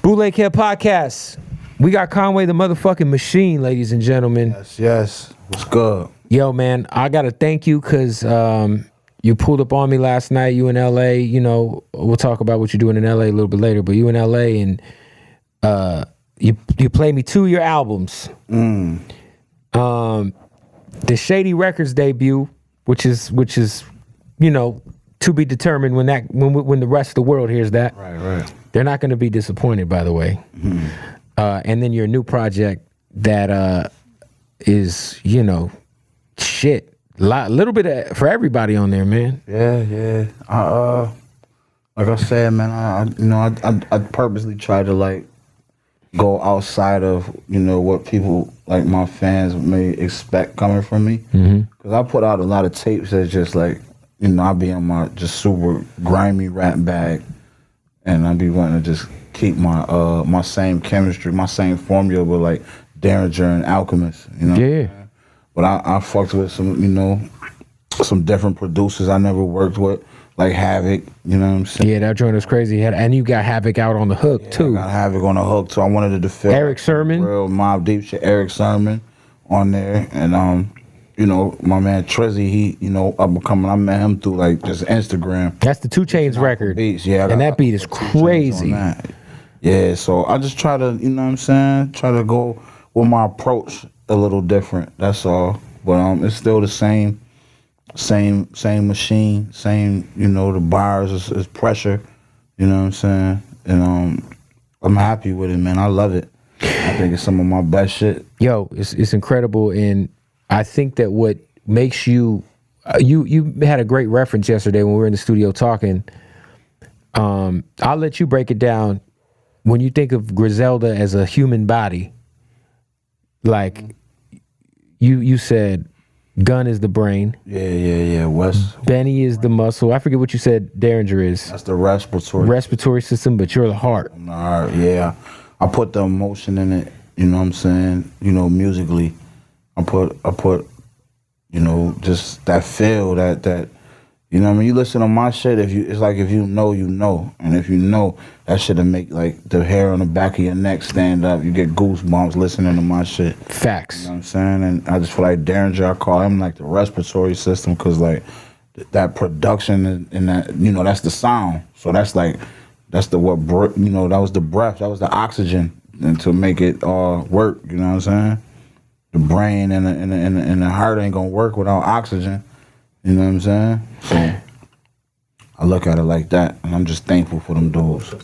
Bootleg Kev podcast. We got Conway the motherfucking Machine, ladies and gentlemen. Yes. What's good? Yo, man, I gotta thank you because you pulled up on me last night. You in LA, you know. We'll talk about what you're doing in LA a little bit later. But you in LA and you played me 2 of your albums. The Shady Records debut, which is you know, to be determined when the rest of the world hears that. Right. They're not going to be disappointed, by the way. And then your new project that is, you know, shit. Little bit for everybody on there, man. Yeah. Like I said, man, I purposely try to like go outside of, you know, what people like my fans may expect coming from me. Because I put out a lot of tapes that's just like, you know, I be in my just super grimy rap bag, and I be wanting to just keep my my same chemistry, my same formula with like Derringer and Alchemist, you know. Yeah. But I fucked with some, you know, some different producers I never worked with, like Havoc, you know what I'm saying? Yeah, that joint was crazy. And you got Havoc out on the hook too. I got Havoc on the hook too. I wanted to feel Eric Sermon, real Mob Deep shit. Eric Sermon on there, and you know, my man Trizzy, he, you know, I met him through like just Instagram. That's the 2 Chainz record. Beats, yeah. And that beat is crazy. Yeah, so I just try to, you know what I'm saying, try to go with my approach a little different. That's all. But it's still the same machine, same, you know, the bars is pressure, you know what I'm saying? And I'm happy with it, man. I love it. I think it's some of my best shit. Yo, it's incredible, and I think that what makes you you had a great reference yesterday when we were in the studio talking. I'll let you break it down. When you think of Griselda as a human body, like you said, Gun is the brain. Yeah. West. Benny is the muscle. I forget what you said Derringer is. That's the respiratory system, but you're the heart. I'm the heart, yeah. I put the emotion in it, you know what I'm saying? You know, musically. I put, you know, just that feel, that, you know what I mean? You listen to my shit, it's like if you know, you know. And if you know, that shit'll make like the hair on the back of your neck stand up. You get goosebumps listening to my shit. Facts. You know what I'm saying? And I just feel like Derringer, I call him like the respiratory system, because like that production and that, you know, that's the sound. So that's like, that's the you know, that was the breath, that was the oxygen, and to make it all work, you know what I'm saying? The brain and the heart ain't gonna work without oxygen. You know what I'm saying? So I look at it like that, and I'm just thankful for them dudes.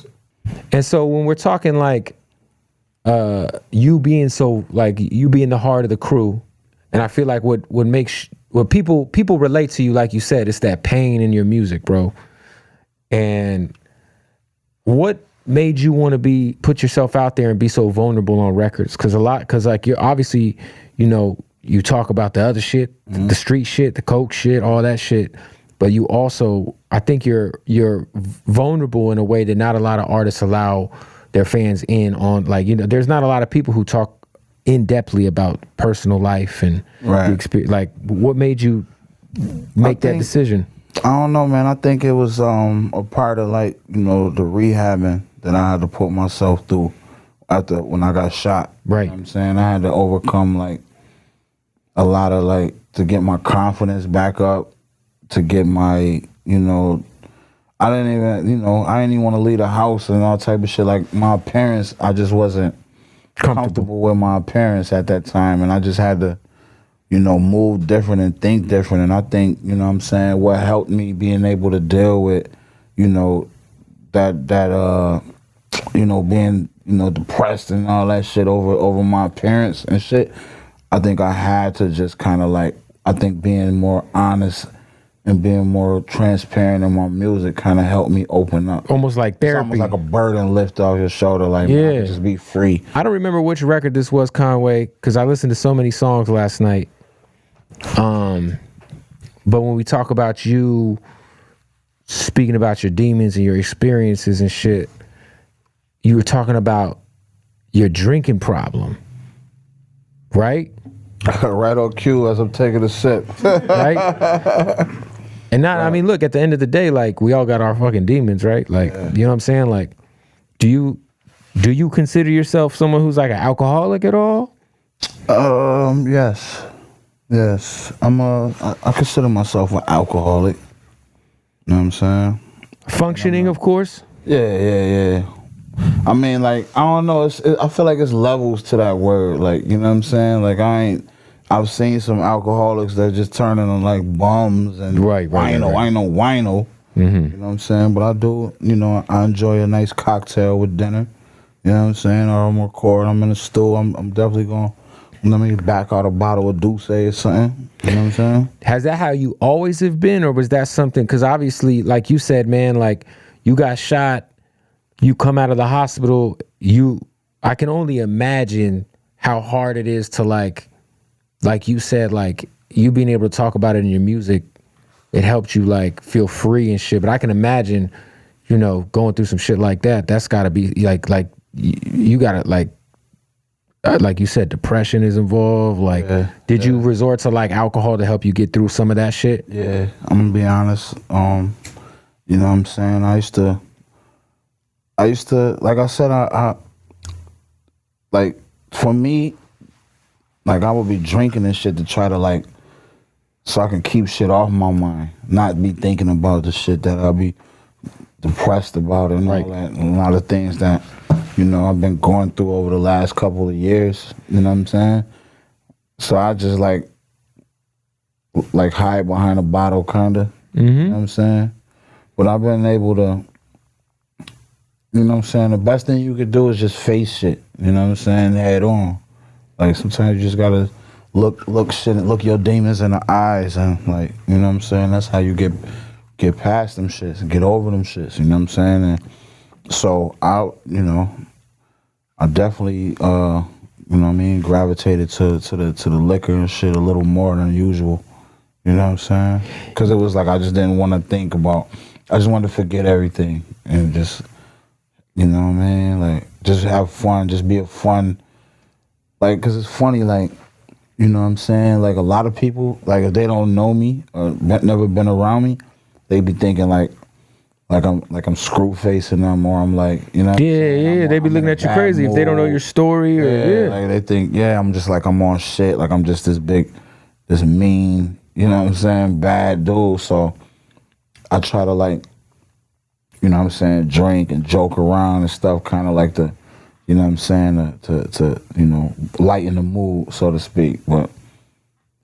And so when we're talking like you being so, like, you being the heart of the crew, and I feel like what makes what people relate to you, like you said, it's that pain in your music, bro. And what made you want to put yourself out there and be so vulnerable on records? Because like you're obviously, you know, you talk about the other shit, the street shit, the coke shit, all that shit, but you also, I think you're vulnerable in a way that not a lot of artists allow their fans in on. Like, you know, there's not a lot of people who talk in-depthly about personal life and the experience. Like, what made you make that decision? I don't know, man. I think it was a part of, like, you know, the rehabbing that I had to put myself through when I got shot. Right. You know what I'm saying? I had to overcome, like, a lot of, like, to get my confidence back up, to get my, you know, I didn't even want to leave the house and all type of shit. Like, my parents, I just wasn't comfortable with my parents at that time, and I just had to, you know, move different and think different. And I think, you know what I'm saying, what helped me being able to deal with, you know, that you know, being, you know, depressed and all that shit over my parents and shit, I think I had to just kind of like, I think being more honest and being more transparent in my music kind of helped me open up. Almost like therapy. It's almost like a burden lift off your shoulder, like, yeah, man, I can just be free. I don't remember which record this was, Conway, because I listened to so many songs last night. But when we talk about you speaking about your demons and your experiences and shit, you were talking about your drinking problem, right? Right on cue as I'm taking a sip. Right? And not, I mean, look, at the end of the day, like, we all got our fucking demons, right? Like, you know what I'm saying? Like, do you Do you consider yourself someone who's like an alcoholic at all? Yes. I consider myself an alcoholic. You know what I'm saying? Functioning, of course. Yeah. I mean, like, I don't know. I feel like it's levels to that word. Like, you know what I'm saying? Like, I've seen some alcoholics that just turn into like bums and Right. wino. You know what I'm saying? But I do, I enjoy a nice cocktail with dinner. You know what I'm saying? Or I'm recording, I'm in a stool. I'm definitely going to let me back out a bottle of Douce or something. You know what I'm saying? Has that how you always have been, or was that something? Because obviously, like you said, man, like you got shot, you come out of the hospital, I can only imagine how hard it is to like you said, like you being able to talk about it in your music, it helped you like feel free and shit. But I can imagine, going through some shit like that. That's got to be like you got to like you said, depression is involved. Like, did you resort to like alcohol to help you get through some of that shit? Yeah, I'm gonna be honest. You know what I'm saying? I used to, like I said, I like, for me, like I would be drinking and shit to try to like, so I can keep shit off my mind, not be thinking about the shit that I'll be depressed about and all that, and a lot of things that, I've been going through over the last couple of years. You know what I'm saying? So I just like hide behind a bottle, kinda. You know what I'm saying? But I've been able to, you know what I'm saying? The best thing you could do is just face shit. You know what I'm saying? Head on. Like sometimes you just gotta look your demons in the eyes, and like, you know what I'm saying? That's how you get past them shits and get over them shits. You know what I'm saying? And so I definitely, you know what I mean, gravitated to the liquor and shit a little more than usual. You know what I'm saying? Because it was like I just didn't want to think about. I just wanted to forget everything and just, you know what I mean, like just have fun, just be a fun. Like, because it's funny, like, you know what I'm saying? Like, a lot of people, like, if they don't know me or never been around me, they be thinking, like I'm screw facing them, or I'm like, you know. Yeah. They be looking at you crazy if they don't know your story, or like they think, I'm just like, I'm on shit, like I'm just this mean, you know what I'm saying, bad dude. So I try to, like, you know what I'm saying, drink and joke around and stuff, kind of like to, you know what I'm saying, to lighten the mood, so to speak. But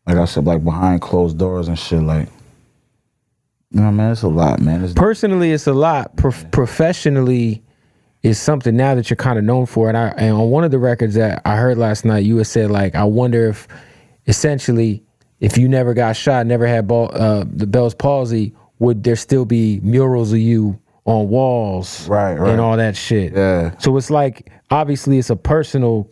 like I said, like behind closed doors and shit, like, you know, man, it's a lot, man. Personally, it's a lot. Professionally, is something now that you're kind of known for. And on one of the records that I heard last night, you had said, like, I wonder if, essentially, if you never got shot, never had the Bell's palsy, would there still be murals of you on walls, right, and all that shit? Yeah. So it's like, obviously, it's a personal,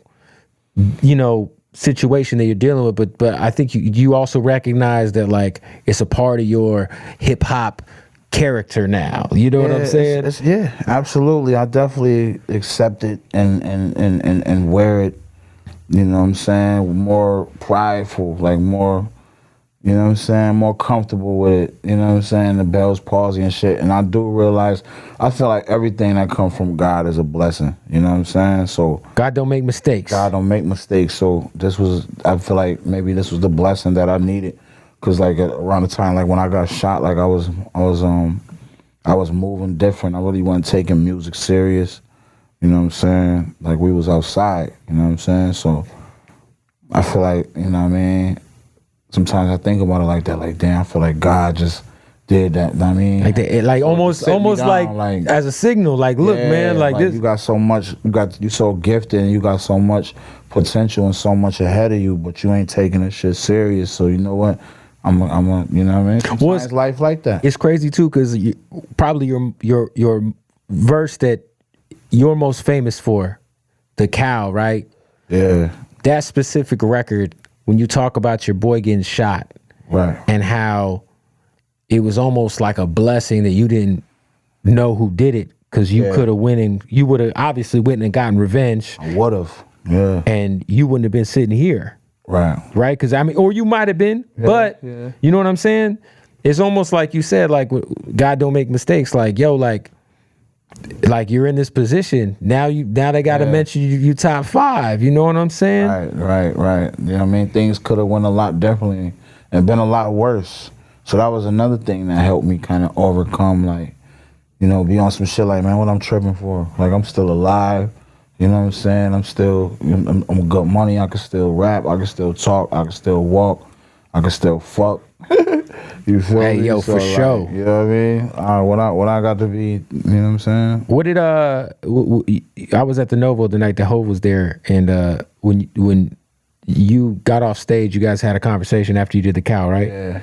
situation that you're dealing with, but I think you also recognize that, like, it's a part of your hip hop character now. You know what I'm saying? Yeah, absolutely. I definitely accept it and wear it. You know what I'm saying? More prideful, like more. You know what I'm saying? More comfortable with it. You know what I'm saying? The Bell's palsy and shit. And I do realize, I feel like everything that comes from God is a blessing. You know what I'm saying? So God don't make mistakes. God don't make mistakes. So I feel like maybe this was the blessing that I needed. Cause like around the time, like when I got shot, like I was moving different. I really wasn't taking music serious. You know what I'm saying? Like we was outside. You know what I'm saying? So I feel like, you know what I mean? Sometimes I think about it like that, like, damn, I feel like God just did that. I mean, like almost like as a signal, like, look, man, like this. You got so much, you so gifted, and you got so much potential and so much ahead of you, but you ain't taking this shit serious. So you know what? I'm a, you know what I mean? Sometimes it's life like that. It's crazy too, because probably your verse that you're most famous for, the cow, right? Yeah. That specific record. When you talk about your boy getting shot, right, and how it was almost like a blessing that you didn't know who did it, because you could have you would have obviously went and gotten revenge. I would have, yeah, and you wouldn't have been sitting here, right? Because I mean, or you might have been, but you know what I'm saying? It's almost like you said, like, God don't make mistakes. Like, yo, like, like you're in this position now. They got to mention you top 5. You know what I'm saying? Right. You know what I mean? Things could have went a lot differently and been a lot worse. So that was another thing that helped me kind of overcome, like, you know, be on some shit like, man, what I'm tripping for? Like, I'm still alive. You know what I'm saying? I'm good money. I can still rap. I can still talk. I can still walk. I can still fuck. You feel me? Yo, so, for like, sure. You know what I mean? What I got to be, you know what I'm saying? What did I was at the Novo the night that Hov was there, and when you got off stage, you guys had a conversation after you did the cow, right? Yeah.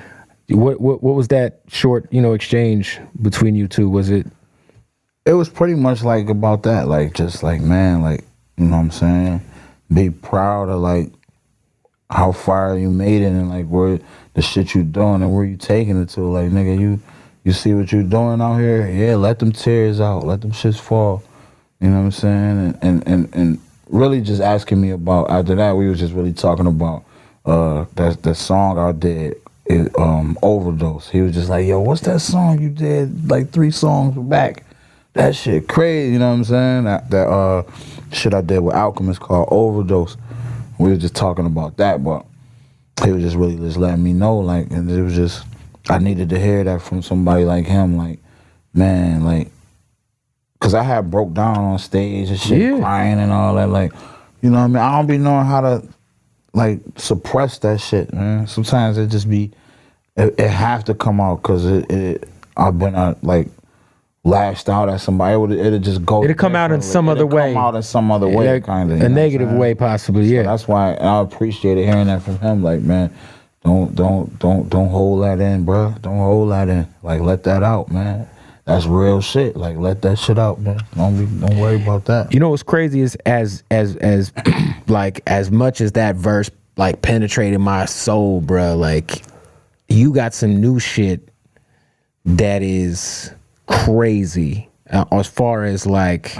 What was that short, exchange between you two? Was it? It was pretty much like about that, like just like, man, like, you know what I'm saying? Be proud of like how far you made it and like where the shit you doing and where you taking it to. Like, nigga, you see what you doing out here? Yeah, let them tears out, let them shits fall. You know what I'm saying? And really just asking me about, after that we was just really talking about that song I did. Overdose. He was just like, yo, what's that song you did like 3 songs back? That shit crazy, you know what I'm saying? That shit I did with Alchemist called Overdose. We were just talking about that, but he was just really just letting me know, like, and it was just, I needed to hear that from somebody like him, like, man, like, cause I had broke down on stage and shit, crying and all that, like, you know what I mean? I don't be knowing how to like suppress that shit, man. Sometimes it just be, it have to come out, cause I've been like lashed out at somebody. It'll just go. It'll come out in some other way. Come out in some other way, kind of a negative way, possibly. Yeah. So that's why I appreciated hearing that from him. Like, man, don't hold that in, bro. Don't hold that in. Like, let that out, man. That's real shit. Like, let that shit out, man. Don't worry about that. You know what's crazy is as like as much as that verse like penetrated my soul, bro. Like, you got some new shit that is crazy as far as like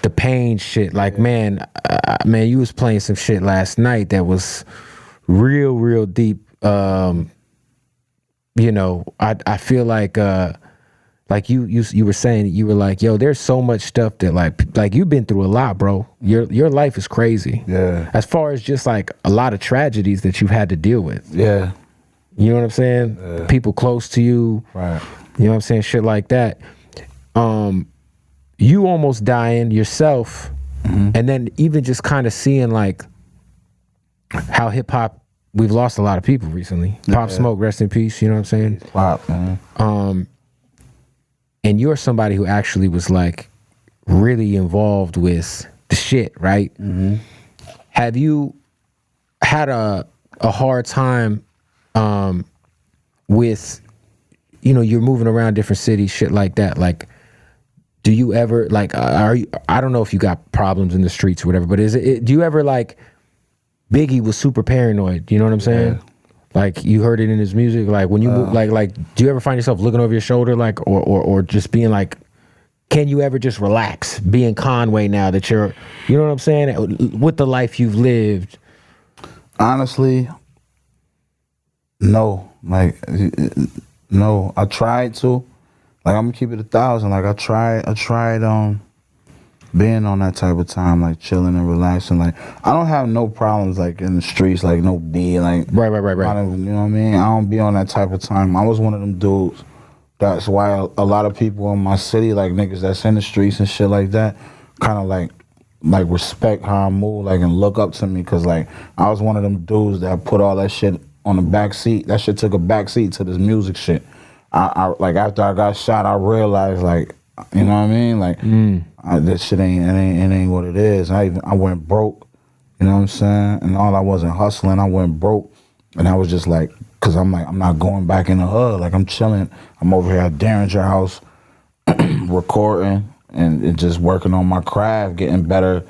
the pain shit. Like, man, you was playing some shit last night that was real deep. I feel like you were saying, you were like, yo, there's so much stuff that like you've been through a lot, bro. Your life is crazy. Yeah. As far as just like a lot of tragedies that you've had to deal with. Yeah. You know what I'm saying? Yeah. People close to you. Right. You know what I'm saying? Shit like that. You almost dying yourself, and then even just kind of seeing like how hip hop, we've lost a lot of people recently. Pop Smoke, rest in peace. You know what I'm saying? Pop, man. And you're somebody who actually was like really involved with the shit, right? Mm-hmm. Have you had a hard time with, you're moving around different cities, shit like that? Like, do you ever like, I don't know if you got problems in the streets or whatever, but do you ever like, Biggie was super paranoid, you know what I'm saying? Yeah. Like, you heard it in his music, like when you move, like do you ever find yourself looking over your shoulder, like, or just being like, can you ever just relax being Conway now that you're, you know what I'm saying, with the life you've lived? Honestly, no. Like, no. I tried to. Like, I'm gonna keep it 1,000. Like, I tried being on that type of time, like chilling and relaxing. Like, I don't have no problems like in the streets, like no being like right. You know what I mean? I don't be on that type of time. I was one of them dudes. That's why a lot of people in my city, like niggas that's in the streets and shit like that, kind of like respect how I move, like, and look up to me, cause like I was one of them dudes that put all that shit on the back seat. That shit took a back seat to this music shit. I like, after I got shot, I realized, like, you know what I mean? Like, that shit ain't what it is. I went broke, you know what I'm saying? And all I wasn't hustling, I went broke. And I was just like, cause I'm like, I'm not going back in the hood. Like, I'm chilling. I'm over here at Derringer House recording and just working on my craft, getting better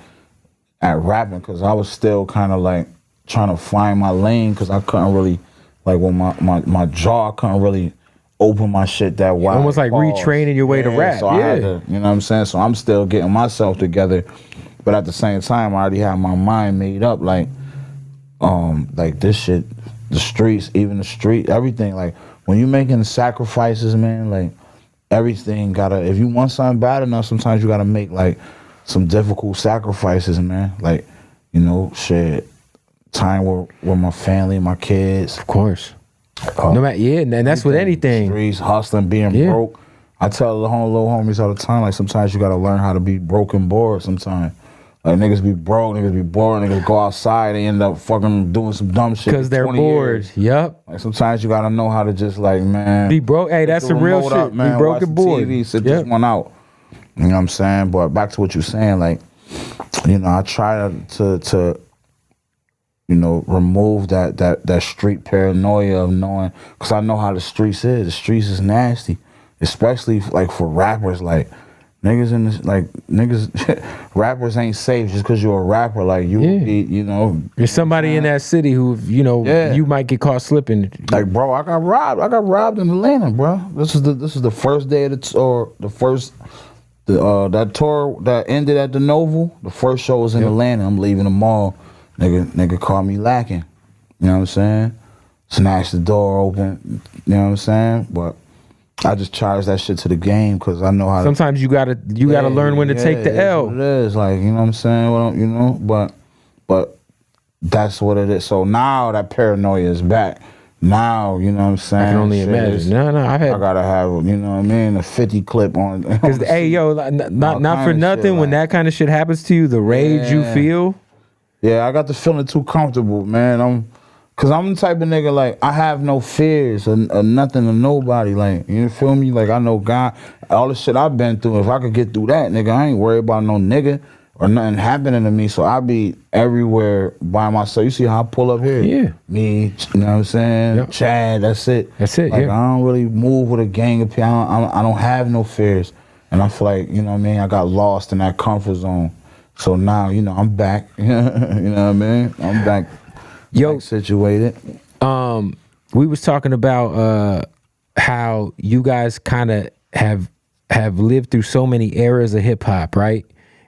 at rapping. Cause I was still kind of like trying to find my lane, cause I couldn't really, like, when my jaw couldn't really open my shit that wide. Almost like retraining your way to rap. So I had to, you know what I'm saying? So I'm still getting myself together, but at the same time, I already have my mind made up. Like this shit, the streets, even the street, everything. Like, when you making sacrifices, man, like, everything if you want something bad enough, sometimes you gotta make like some difficult sacrifices, man. Like, you know, shit, time with my family, my kids. Of course. No matter, yeah, and that's with anything. Streets, hustling, being broke. I tell the little homies all the time, like, sometimes you gotta learn how to be broke and bored sometimes. Like, niggas be broke, niggas be bored, niggas go outside, they end up fucking doing some dumb shit. Because they're bored. Years. Yep. Like, sometimes you gotta know how to just, like, man. Be broke. Hey, that's some real shit. Up, man. Be broke and bored. TV, sit this one out. You know what I'm saying? But back to what you're saying, like, you know, I try to you know, remove that street paranoia of knowing, because I know how the streets is. The streets is nasty, especially like for rappers. Like, niggas in this, like, rappers ain't safe just because you're a rapper. Like, you know, there's somebody in that city who, you know, you might get caught slipping. Like, bro, I got robbed in Atlanta, bro. This is the first day of the tour. That tour that ended at the Novel. The first show was in Atlanta. I'm leaving the mall. Nigga called me lacking. You know what I'm saying? Snatched the door open. You know what I'm saying? But I just charge that shit to the game because I know how. Sometimes you gotta learn when to take the L. It is, like, you know what I'm saying? Well, you know, but that's what it is. So now that paranoia is back. Now, you know what I'm saying? I can only imagine. No, I gotta have, you know what I mean, a 50 clip on. Because hey, yo, not for nothing. Shit, when that kind of shit happens to you, the rage you feel. Yeah, I got the feeling too comfortable, man. Cause I'm the type of nigga, like, I have no fears or nothing or nobody. Like, you feel me? Like, I know God, all the shit I've been through. If I could get through that, nigga, I ain't worried about no nigga or nothing happening to me. So I be everywhere by myself. You see how I pull up here? Yeah. Me, you know what I'm saying? Yep. Chad, that's it. That's it. Like, yeah. I don't really move with a gang of people. I don't have no fears, and I feel like, you know what I mean, I got lost in that comfort zone. So now, you know, I'm back. You know what I mean? I'm back. Yo, situated. We was talking about how you guys kind of have lived through so many eras of hip hop, right?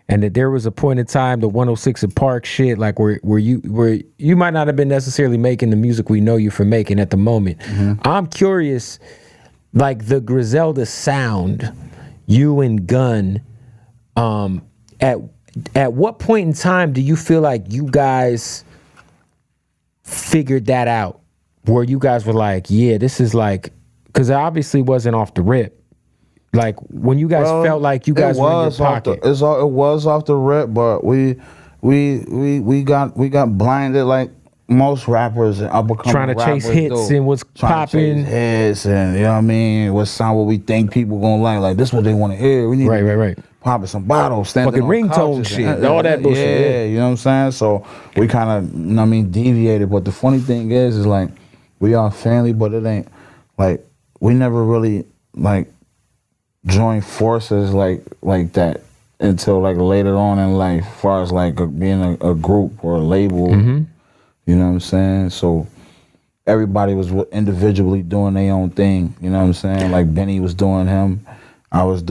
And that there was a point in time, the 106 and Park shit, like where you might not have been necessarily making the music we know you for making at the moment. Mm-hmm. I'm curious, like the Griselda sound, you and Gun, at what point in time do you feel like you guys figured that out, where you guys were like, yeah, this is like, because it obviously wasn't off the rip. Like, when you guys felt like you guys were in your pocket. It was off the rip, but we got blinded like most rappers and up and coming trying to chase hits and what's popping. Hits and, you know what I mean, what sound what we think people gonna like. Like, this is what they want to hear. We need right. Popping some bottles, standing fucking on ringtone couches shit, all that bullshit. Yeah, you know what I'm saying? So we kind of, you know what I mean, deviated. But the funny thing is like, we are family, but it ain't like, we never really like joined forces like that until like later on in life, as far as like being a group or a label. Mm-hmm. You know what I'm saying? So everybody was individually doing their own thing. You know what I'm saying? Like Benny was doing him. I was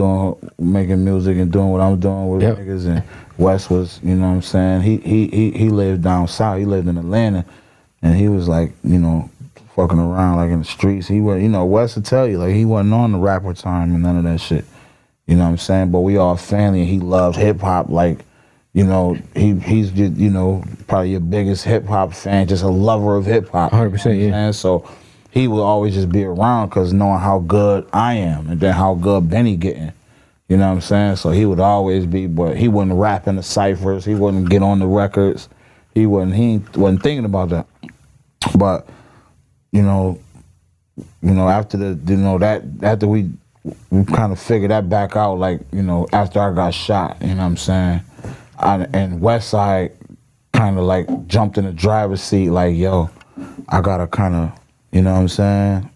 making music and doing what I'm doing with niggas, and West was, you know what I'm saying? He lived down south. He lived in Atlanta, and he was like, you know, fucking around like in the streets. He was, you know, West would tell you, like, he wasn't on the rapper time and none of that shit. You know what I'm saying? But we all family, and he loved hip hop. Like, you know, he's just, you know, probably your biggest hip hop fan, just a lover of hip hop. 100%, you know yeah. So he would always just be around because knowing how good I am and then how good Benny getting. You know what I'm saying? So he would always be, but he wouldn't rap in the ciphers. He wouldn't get on the records. He wasn't thinking about that. But, you know, after after we kind of figured that back out, like, you know, after I got shot, you know what I'm saying? And Westside kind of like jumped in the driver's seat, like, yo, I gotta kind of, you know what I'm saying?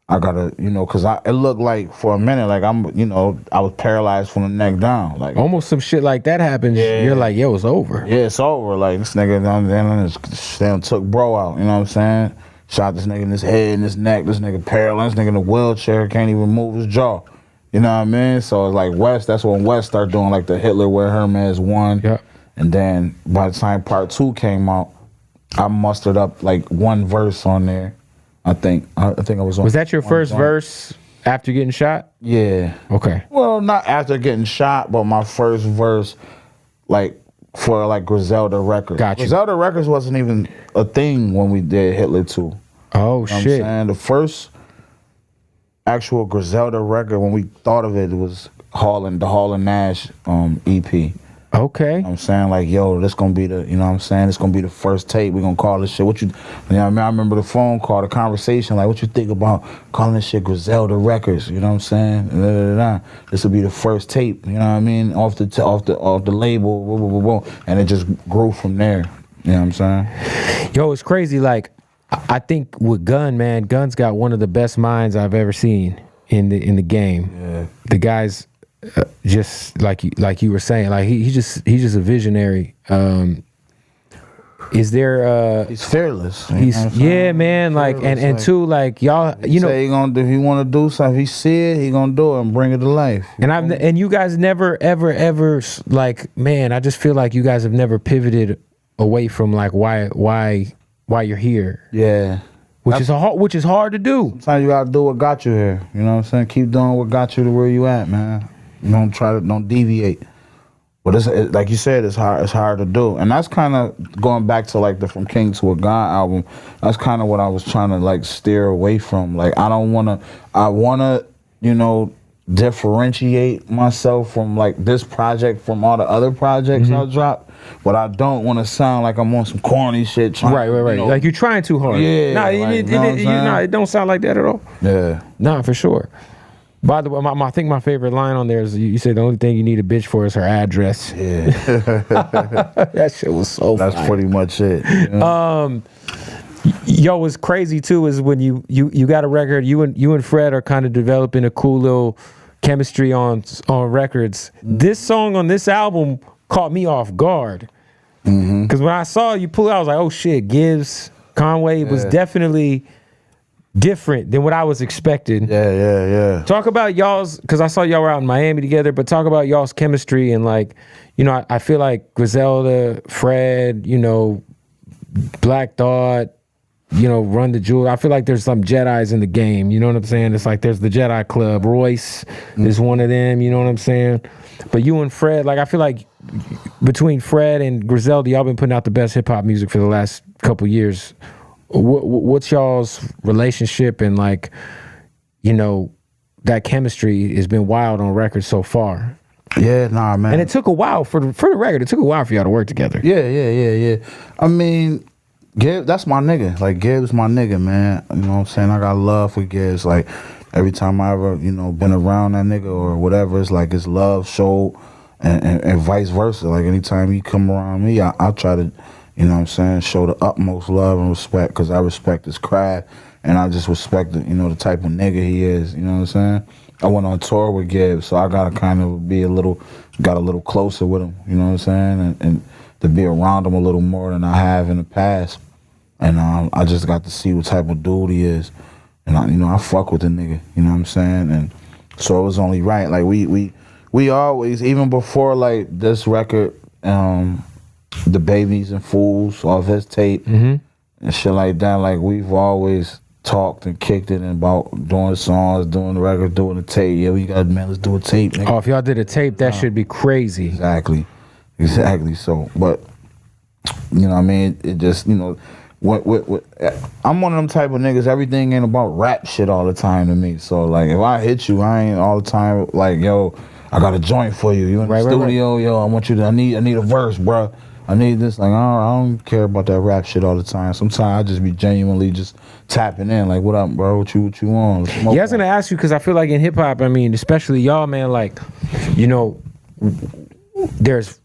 I gotta, you know, cause it looked like for a minute, like I'm, you know, I was paralyzed from the neck down. Like almost some shit like that happens. Yeah. You're like, yo, it's over. Yeah, it's over. Like this nigga then took bro out, you know what I'm saying? Shot this nigga in his head and his neck, this nigga paralyzed, this nigga in a wheelchair, can't even move his jaw. You know what I mean? So it's like West, that's when West started doing like the Hitler Wear Hermes 1. Yeah. And then by the time part 2 came out, I mustered up like one verse on there. I think I was on. Was that your first verse? after getting shot? Yeah. Okay. Well, not after getting shot, but my first verse, like for like Griselda Records. Got you. Griselda Records wasn't even a thing when we did Hitler 2. Oh You know what shit. I'm saying? The first actual Griselda record, when we thought of it, was the Hall and Nash EP. Okay. You know what I'm saying? Like, yo, this gonna be the, you know what I'm saying? It's gonna be the first tape. We're gonna call this shit. What you know what I mean? I remember the phone call, the conversation, like, what you think about calling this shit Griselda Records? You know what I'm saying? Da, da, da, da. This will be the first tape, you know what I mean? Off the label, blah, blah, blah, blah. And it just grew from there. You know what I'm saying? Yo, it's crazy. Like, I think with Gun's got one of the best minds I've ever seen in the game. Yeah. The guy's just like you were saying, like he's just a visionary. Is there He's fearless. yeah, man, like and two, like y'all, you know, say he gonna do, if he want to do something, if he see it, he gonna do it and bring it to life. and you guys never ever like, man, I just feel like you guys have never pivoted away from like why you're here. Yeah. Which is hard to do. Sometimes you gotta do what got you here. You know what I'm saying? Keep doing what got you to where you at, man. Don't deviate. But it's like you said, it's hard to do. And that's kind of going back to like the From King to a God album. That's kind of what I was trying to like steer away from. Like I wanna, you know, differentiate myself from like this project from all the other projects I dropped. But I don't want to sound like I'm on some corny shit. Trying, Right. you know, Like you're trying too hard. Yeah. Nah, Like, it don't sound like that at all. Yeah. Nah, for sure. By the way, I think my favorite line on there is you say the only thing you need a bitch for is her address. Yeah. That shit was so That's fire. pretty much it. You know? Yo, what's crazy too is when you got a record, you and Fred are kind of developing a cool little chemistry on records. This song on this album caught me off guard. Because when I saw you pull it, I was like, oh shit, Gibbs, Conway was definitely different than what I was expecting. Yeah. Talk about y'all's, because I saw y'all were out in Miami together, but talk about y'all's chemistry and like, you know, I feel like Griselda, Fred, you know, Black Thought, you know, Run the Jewel. I feel like there's some Jedis in the game. You know what I'm saying? It's like there's the Jedi Club. Royce is one of them. You know what I'm saying? But you and Fred, like I feel like between Fred and Griselda, y'all been putting out the best hip hop music for the last couple years. What's y'all's relationship and like, you know, that chemistry has been wild on record so far. Yeah, nah, man. And it took a while for the record. It took a while for y'all to work together. Yeah. I mean, Gibbs, that's my nigga. Like, Gibbs my nigga, man. You know what I'm saying? I got love for Gibbs. Like, every time I ever, you know, been around that nigga or whatever, it's like his love showed and vice versa. Like, anytime he come around me, I try to, you know what I'm saying, show the utmost love and respect because I respect his craft and I just respect the, you know, the type of nigga he is. You know what I'm saying? I went on tour with Gibbs, so I gotta kind of got a little closer with him. You know what I'm saying? And to be around him a little more than I have in the past. And I just got to see what type of dude he is. And I fuck with the nigga, you know what I'm saying? And so it was only right. Like we always, even before like this record, The Babies and Fools off his tape and shit like that, like we've always talked and kicked it about doing songs, doing the record, doing the tape. Yeah, we got, man, let's do a tape, nigga. Oh, if y'all did a tape, that should be crazy. Exactly. So, but you know what I mean? It just, you know, what I'm one of them type of niggas, everything ain't about rap shit all the time to me. So like if I hit you, I ain't all the time like, yo, I got a joint for you. You in the studio, yo, I want you to, I need a verse, bro. I need this. Like, I don't care about that rap shit all the time. Sometimes I just be genuinely just tapping in. Like, what up, bro? What you on? Yeah, I was gonna ask you because I feel like in hip hop, I mean, especially y'all, man, like, you know, there's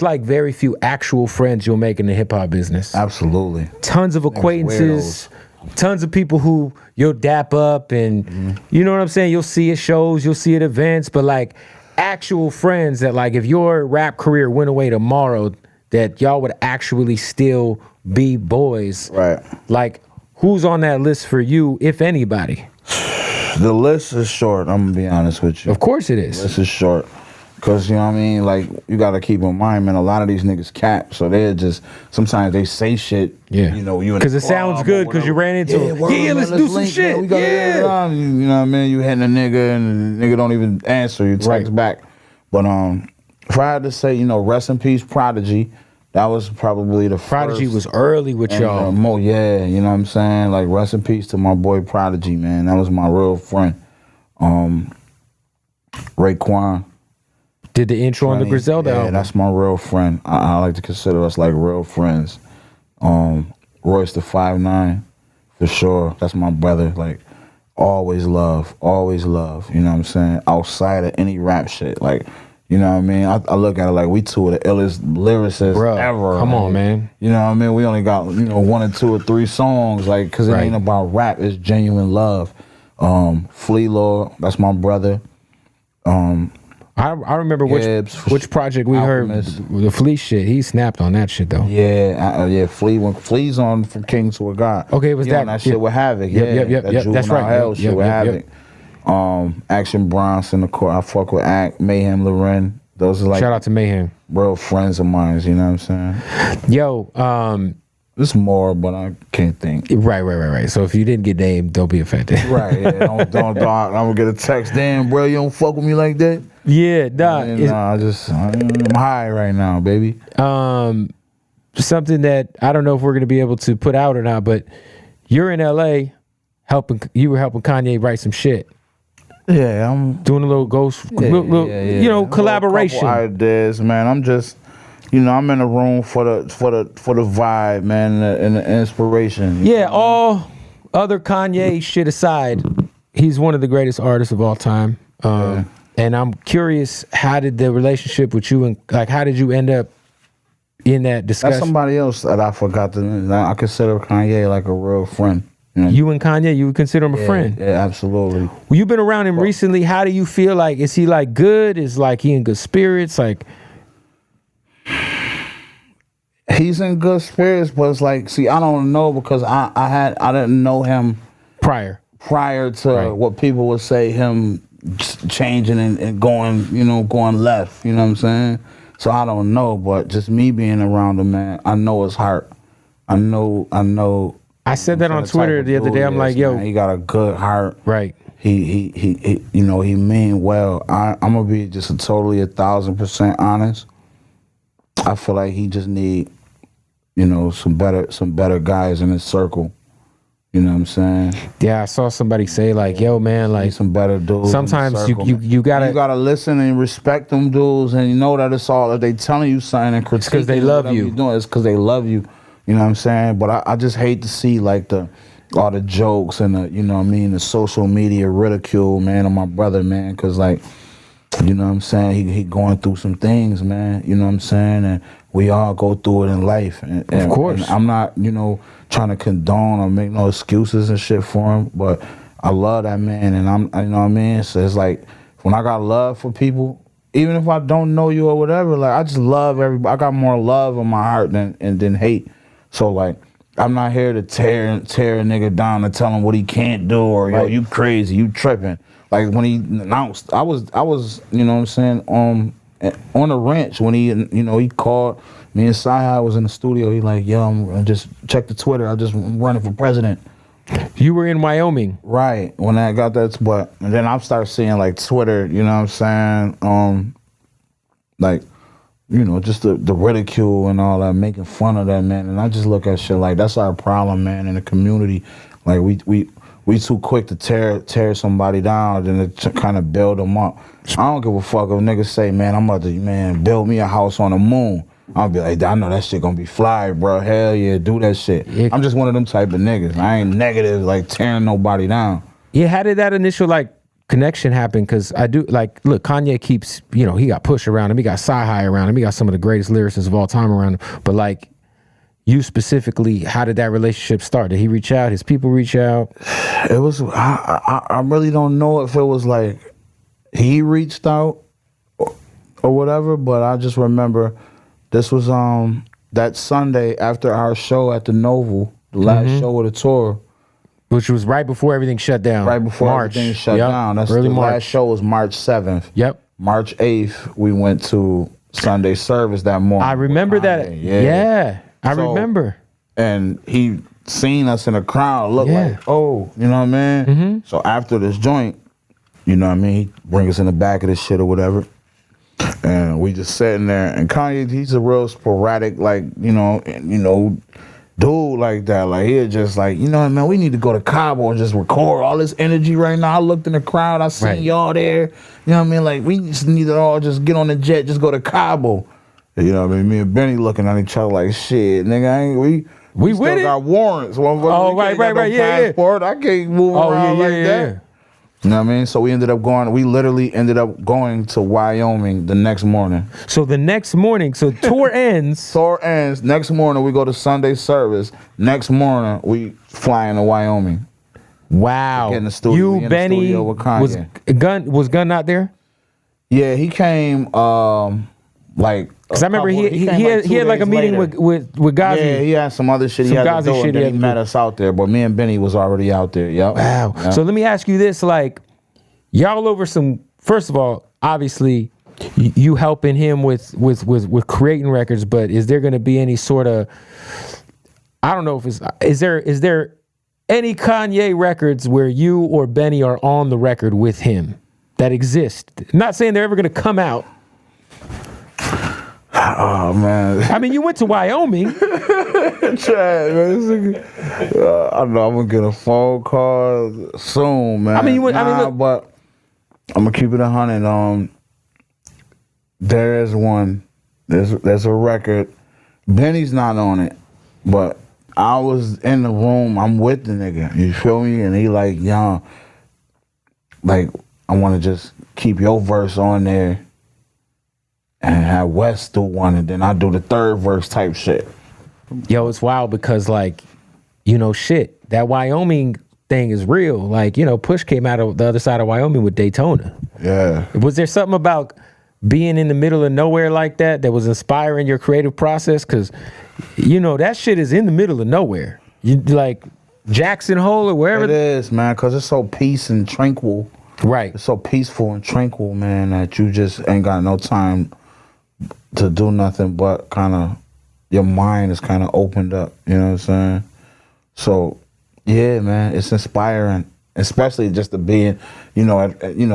like very few actual friends you'll make in the hip hop business. Absolutely. Tons of acquaintances, tons of people who you'll dap up and you know what I'm saying? You'll see at shows, you'll see at events, but like actual friends that like if your rap career went away tomorrow, that y'all would actually still be boys. Right. Like who's on that list for you, if anybody? The list is short, I'm gonna be honest with you. Of course it is. The list is short. Cause you know what I mean, like you gotta keep in mind, man. A lot of these niggas cap, so they're just sometimes they say shit. Yeah, you know, you because it sounds good because you ran into it. word, Yeah, man, let's do some link, shit. Man. We gotta Yeah, you know what I mean. You hitting a nigga and the nigga don't even answer. You text Right. back, but if I had to say, you know, rest in peace, Prodigy. That was probably the Prodigy first was early with and, y'all. yeah, you know what I'm saying. Like rest in peace to my boy Prodigy, man. That was my real friend. Raekwon. Did the intro on the Griselda album. That's my real friend. I like to consider us like real friends. Royce the 5'9", for sure. That's my brother. Like, always love. You know what I'm saying? Outside of any rap shit. Like, you know what I mean? I look at it like we two of the illest lyricists ever. Come on, man. You know what I mean? We only got, you know, 1 or 2 or 3 songs, like, because it ain't about rap. It's genuine love. Flea Law, that's my brother. I remember which project we Alchemist. heard, the Flea shit. He snapped on that shit though. Yeah, Flea. When Flea's on From King to a God. Okay, it was He that. on that shit with Havoc. Yep, that's right. Hell shit with Havoc. Action Bronson, of course. I fuck with Mayhem Loren. Those are like shout out to Mayhem. real friends of mine. You know what I'm saying? Yo, there's more, but I can't think. Right. So if you didn't get named, don't be offended. Right. Yeah. Don't. I'm gonna get a text. Damn, bro, you don't fuck with me like that. Yeah, nah. I'm high right now, baby. Something that I don't know if we're gonna be able to put out or not, but you're in LA you were helping Kanye write some shit. Yeah, I'm doing a little you know, collaboration. Couple ideas, man. I'm just, you know, I'm in the room for the vibe, man, and the inspiration. Yeah, all other Kanye shit aside, he's one of the greatest artists of all time. And I'm curious, how did the relationship with you and like how did you end up in that discussion? That's somebody else that I forgot to. I consider Kanye like a real friend. You know? You and Kanye, you would consider him a friend? Yeah, absolutely. Well, you've been around him recently. How do you feel? Like, is he like good? Is like he in good spirits? Like, he's in good spirits, but it's like, see, I don't know because I didn't know him prior to what people would say him changing and going, you know, going left. You know what I'm saying? So I don't know, but just me being around him, man, I know his heart. I know. I said that on Twitter the other day. I'm like, yo, man, he got a good heart. Right. He you know, he mean well. I'm gonna be just totally 1,000% honest. I feel like he just need, you know, some better guys in his circle. You know what I'm saying? Yeah, I saw somebody say like, yo, man, like some better dudes. Sometimes you gotta listen and respect them dudes, and you know that it's all if they telling you something and critiquing because they love you. It's because they love you. You know what I'm saying? But I just hate to see like all the jokes and the, you know what I mean, the social media ridicule, man, of my brother, man, because like, you know what I'm saying, he going through some things, man. You know what I'm saying, and we all go through it in life. And of course, and I'm not, you know, trying to condone or make no excuses and shit for him, but I love that man, and you know what I mean. So it's like when I got love for people, even if I don't know you or whatever, like I just love everybody. I got more love in my heart than hate. So like, I'm not here to tear a nigga down and tell him what he can't do or yo, you crazy, you tripping. Like when he announced, I was, you know what I'm saying, on the ranch when he, you know, he called me and Sci was in the studio. He like, yo, I'm just check the Twitter. I'm running for president. You were in Wyoming, right? When I got that spot, and then I started seeing like Twitter. You know what I'm saying? Like, you know, just the ridicule and all that, making fun of that, man. And I just look at shit like that's our problem, man, in the community. Like we too quick to tear somebody down than to kind of build them up. I don't give a fuck if niggas say, man, I'm about to, build me a house on the moon. I'll be like, I know that shit gonna be fly, bro. Hell yeah, do that shit. Yeah. I'm just one of them type of niggas. I ain't negative, like tearing nobody down. Yeah, how did that initial like connection happen? Because I do like, look, Kanye keeps, you know, he got Push around him, he got Sci-Hi around him, he got some of the greatest lyricists of all time around him. But like, you specifically, how did that relationship start? Did he reach out? His people reach out? It was, I really don't know if it was like he reached out or whatever, but I just remember this was that Sunday after our show at the Novel, the last show of the tour. Which was right before everything shut down. Right before March. everything shut down. That's early the March. last show was March 7th. Yep. March 8th, we went to Sunday service that morning. I remember that. Yeah. I remember. And he seen us in the crowd, look like, oh, you know what I mean? Mm-hmm. So after this joint, you know what I mean, he bring us in the back of this shit or whatever. And we just sitting there, and Kanye, he's a real sporadic, like, you know, dude like that. Like, he just like, you know what, man, we need to go to Cabo and just record all this energy right now. I looked in the crowd, I seen y'all there. You know what I mean? Like, we just need to all just get on the jet, just go to Cabo. You know what I mean? Me and Benny looking at each other like, shit, nigga, we still got warrants. Oh, right, passport. I can't move around like that. You know what I mean? So we literally ended up going to Wyoming the next morning. So the next morning, tour ends. Tour ends. Next morning, we go to Sunday service. Next morning, we fly into Wyoming. Wow. Get in the studio. You, Benny, was Gun not there? Yeah, he came, like... Because I remember he had like a meeting with Ghazi. Yeah, he had some other shit he had to do, and then he met us out there. But me and Benny was already out there. Yep. Wow. Yep. So let me ask you this: like, y'all over some. First of all, obviously, you helping him with creating records. But is there going to be any sort of? I don't know if it's. Is there any Kanye records where you or Benny are on the record with him that exist? Not saying they're ever going to come out. Oh man! I mean, you went to Wyoming. Chad, man, I know I'm gonna get a phone call soon, man. I mean, but I'm gonna keep it 100. There is one. There's a record. Benny's not on it, but I was in the room. I'm with the nigga. You feel me? And he like, yo, like I want to just keep your verse on there. And have West do one, and then I do the third verse type shit. Yo, it's wild because, like, you know, shit, that Wyoming thing is real. Like, you know, Push came out of the other side of Wyoming with Daytona. Yeah. Was there something about being in the middle of nowhere like that was inspiring your creative process? Because, you know, that shit is in the middle of nowhere. You like Jackson Hole or wherever. It is, man, because it's so peace and tranquil. Right. It's so peaceful and tranquil, man, that you just ain't got no time to do nothing but kind of, your mind is kind of opened up, you know what I'm saying? So, yeah, man, it's inspiring, especially just to be in, you know,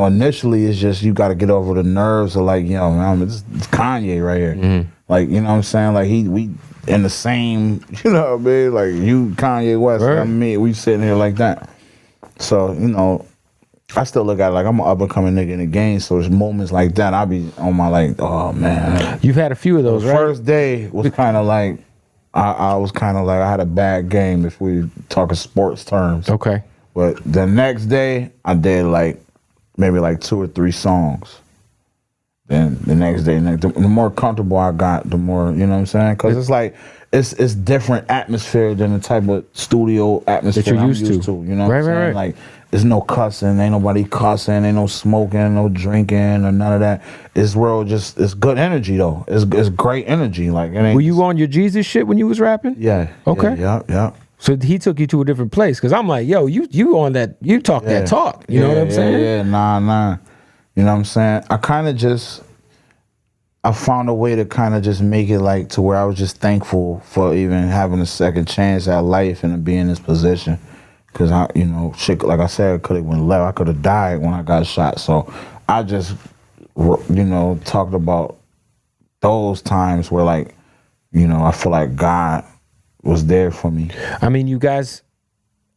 initially it's just you got to get over the nerves of like, you know, man, it's Kanye right here. Mm-hmm. Like, you know what I'm saying? Like, we in the same, you know what I mean? Like, you, Kanye West, right. And me, we sitting here like that. So, you know, I still look at it like I'm an up-and-coming nigga in the game, so there's moments like that, I be on my like, oh, man. You've had a few of those, the right? First day was kind of like, I was kind of like, I had a bad game if we talking sports terms. Okay. But the next day, I did like, maybe like 2 or 3 songs. Then the next day, the more comfortable I got, the more, you know what I'm saying? Because it's like, it's different atmosphere than the type of studio atmosphere that you're used to. You know what I'm saying? Right. Like, there's no cussing, ain't nobody cussing, ain't no smoking, no drinking, or none of that. It's real, just, it's good energy though. It's great energy. Like, it ain't. Were you on your Jesus shit when you was rapping? Yeah. Okay. Yeah. So he took you to a different place, because I'm like, yo, you on that, you talk that talk. You know what I'm saying? Yeah, nah. You know what I'm saying? I found a way to kind of just make it like to where I was just thankful for even having a second chance at life and to be in this position. Because I, you know, shit, like I said, could have went left. I could have died when I got shot. So I just, you know, talked about those times where, like, you know, I feel like God was there for me. I mean, you guys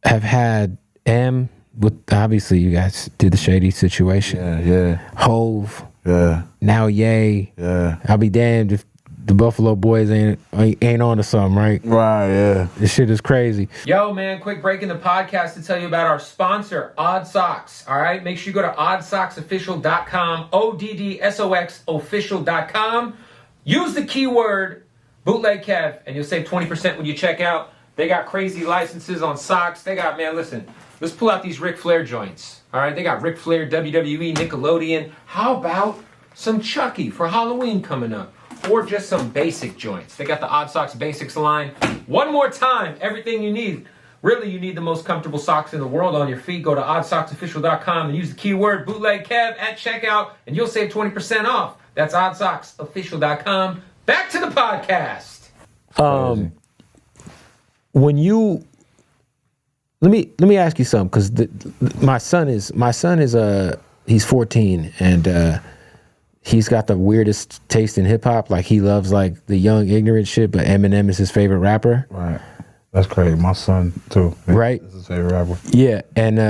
have had with, obviously you guys did the Shady situation. Yeah. Hove. Yeah. Now Ye. Yeah. I'll be damned if the Buffalo Boys ain't on to something, right? Right, yeah. This shit is crazy. Yo, man, quick break in the podcast to tell you about our sponsor, Odd Socks. All right, make sure you go to oddsocksofficial.com, ODDSOX official.com. Use the keyword Bootleg Kev, and you'll save 20% when you check out. They got crazy licenses on socks. They got, man, listen, let's pull out these Ric Flair joints. All right, they got Ric Flair, WWE, Nickelodeon. How about some Chucky for Halloween coming up? Or just some basic joints. They got the Odd Socks Basics line. One more time, everything you need Really, you need the most comfortable socks in the world on your feet. Go to oddsocksofficial.com and use the keyword Bootleg Kev at checkout, and you'll save 20% off. That's oddsocksofficial.com. Back to the podcast. When you let me ask you something, because my son is he's 14, and he's got the weirdest taste in hip hop. Like, he loves like the young ignorant shit, but Eminem is his favorite rapper. Right. That's crazy. My son too. Right. Is his favorite rapper. Yeah, and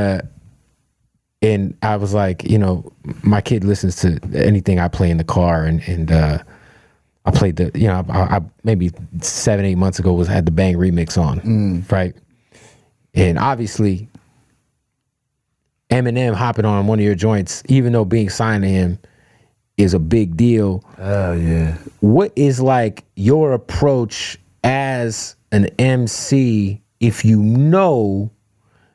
I was like, you know, my kid listens to anything I play in the car, and I played the, you know, I maybe 7-8 months ago had the Bang remix on, right? And obviously, Eminem hopping on one of your joints, even though being signed to him is a big deal. Oh yeah. What is like your approach as an MC if you know?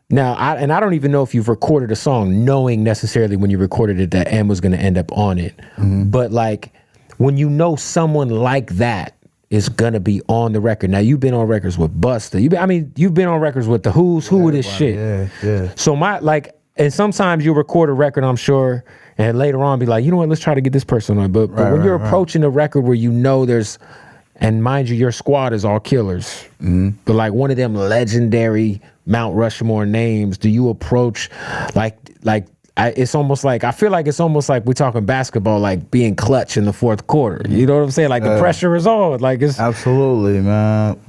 Now, I don't even know if you've recorded a song knowing necessarily when you recorded it that M was going to end up on it, but like when you know someone like that is gonna be on the record. Now, you've been on records with Busta. You've been on records with the who's who of this shit. Yeah. So and sometimes you'll record a record, I'm sure, and later on be like, you know what, let's try to get this person on. But when you're approaching a record where you know there's, and mind you, your squad is all killers, but like one of them legendary Mount Rushmore names, do you approach it's almost like, I feel like it's almost like we're talking basketball, like being clutch in the fourth quarter. You know what I'm saying? Like the pressure is on. Like, it's absolutely, man.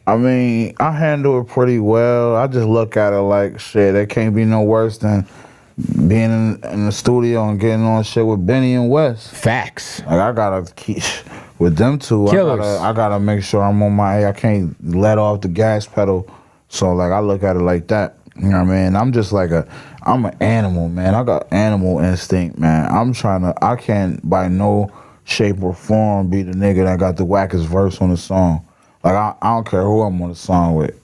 I mean, I handle it pretty well. I just look at it like, shit, it can't be no worse than being in the studio and getting on shit with Benny and West. Facts. Like, I gotta keep with them two. Killers. I gotta make sure I'm on my. I can't let off the gas pedal. So like, I look at it like that. You know what I mean? I'm just like I'm an animal, man. I got animal instinct, man. I can't by no shape or form be the nigga that got the wackest verse on the song. Like, I don't care who I'm on the song with.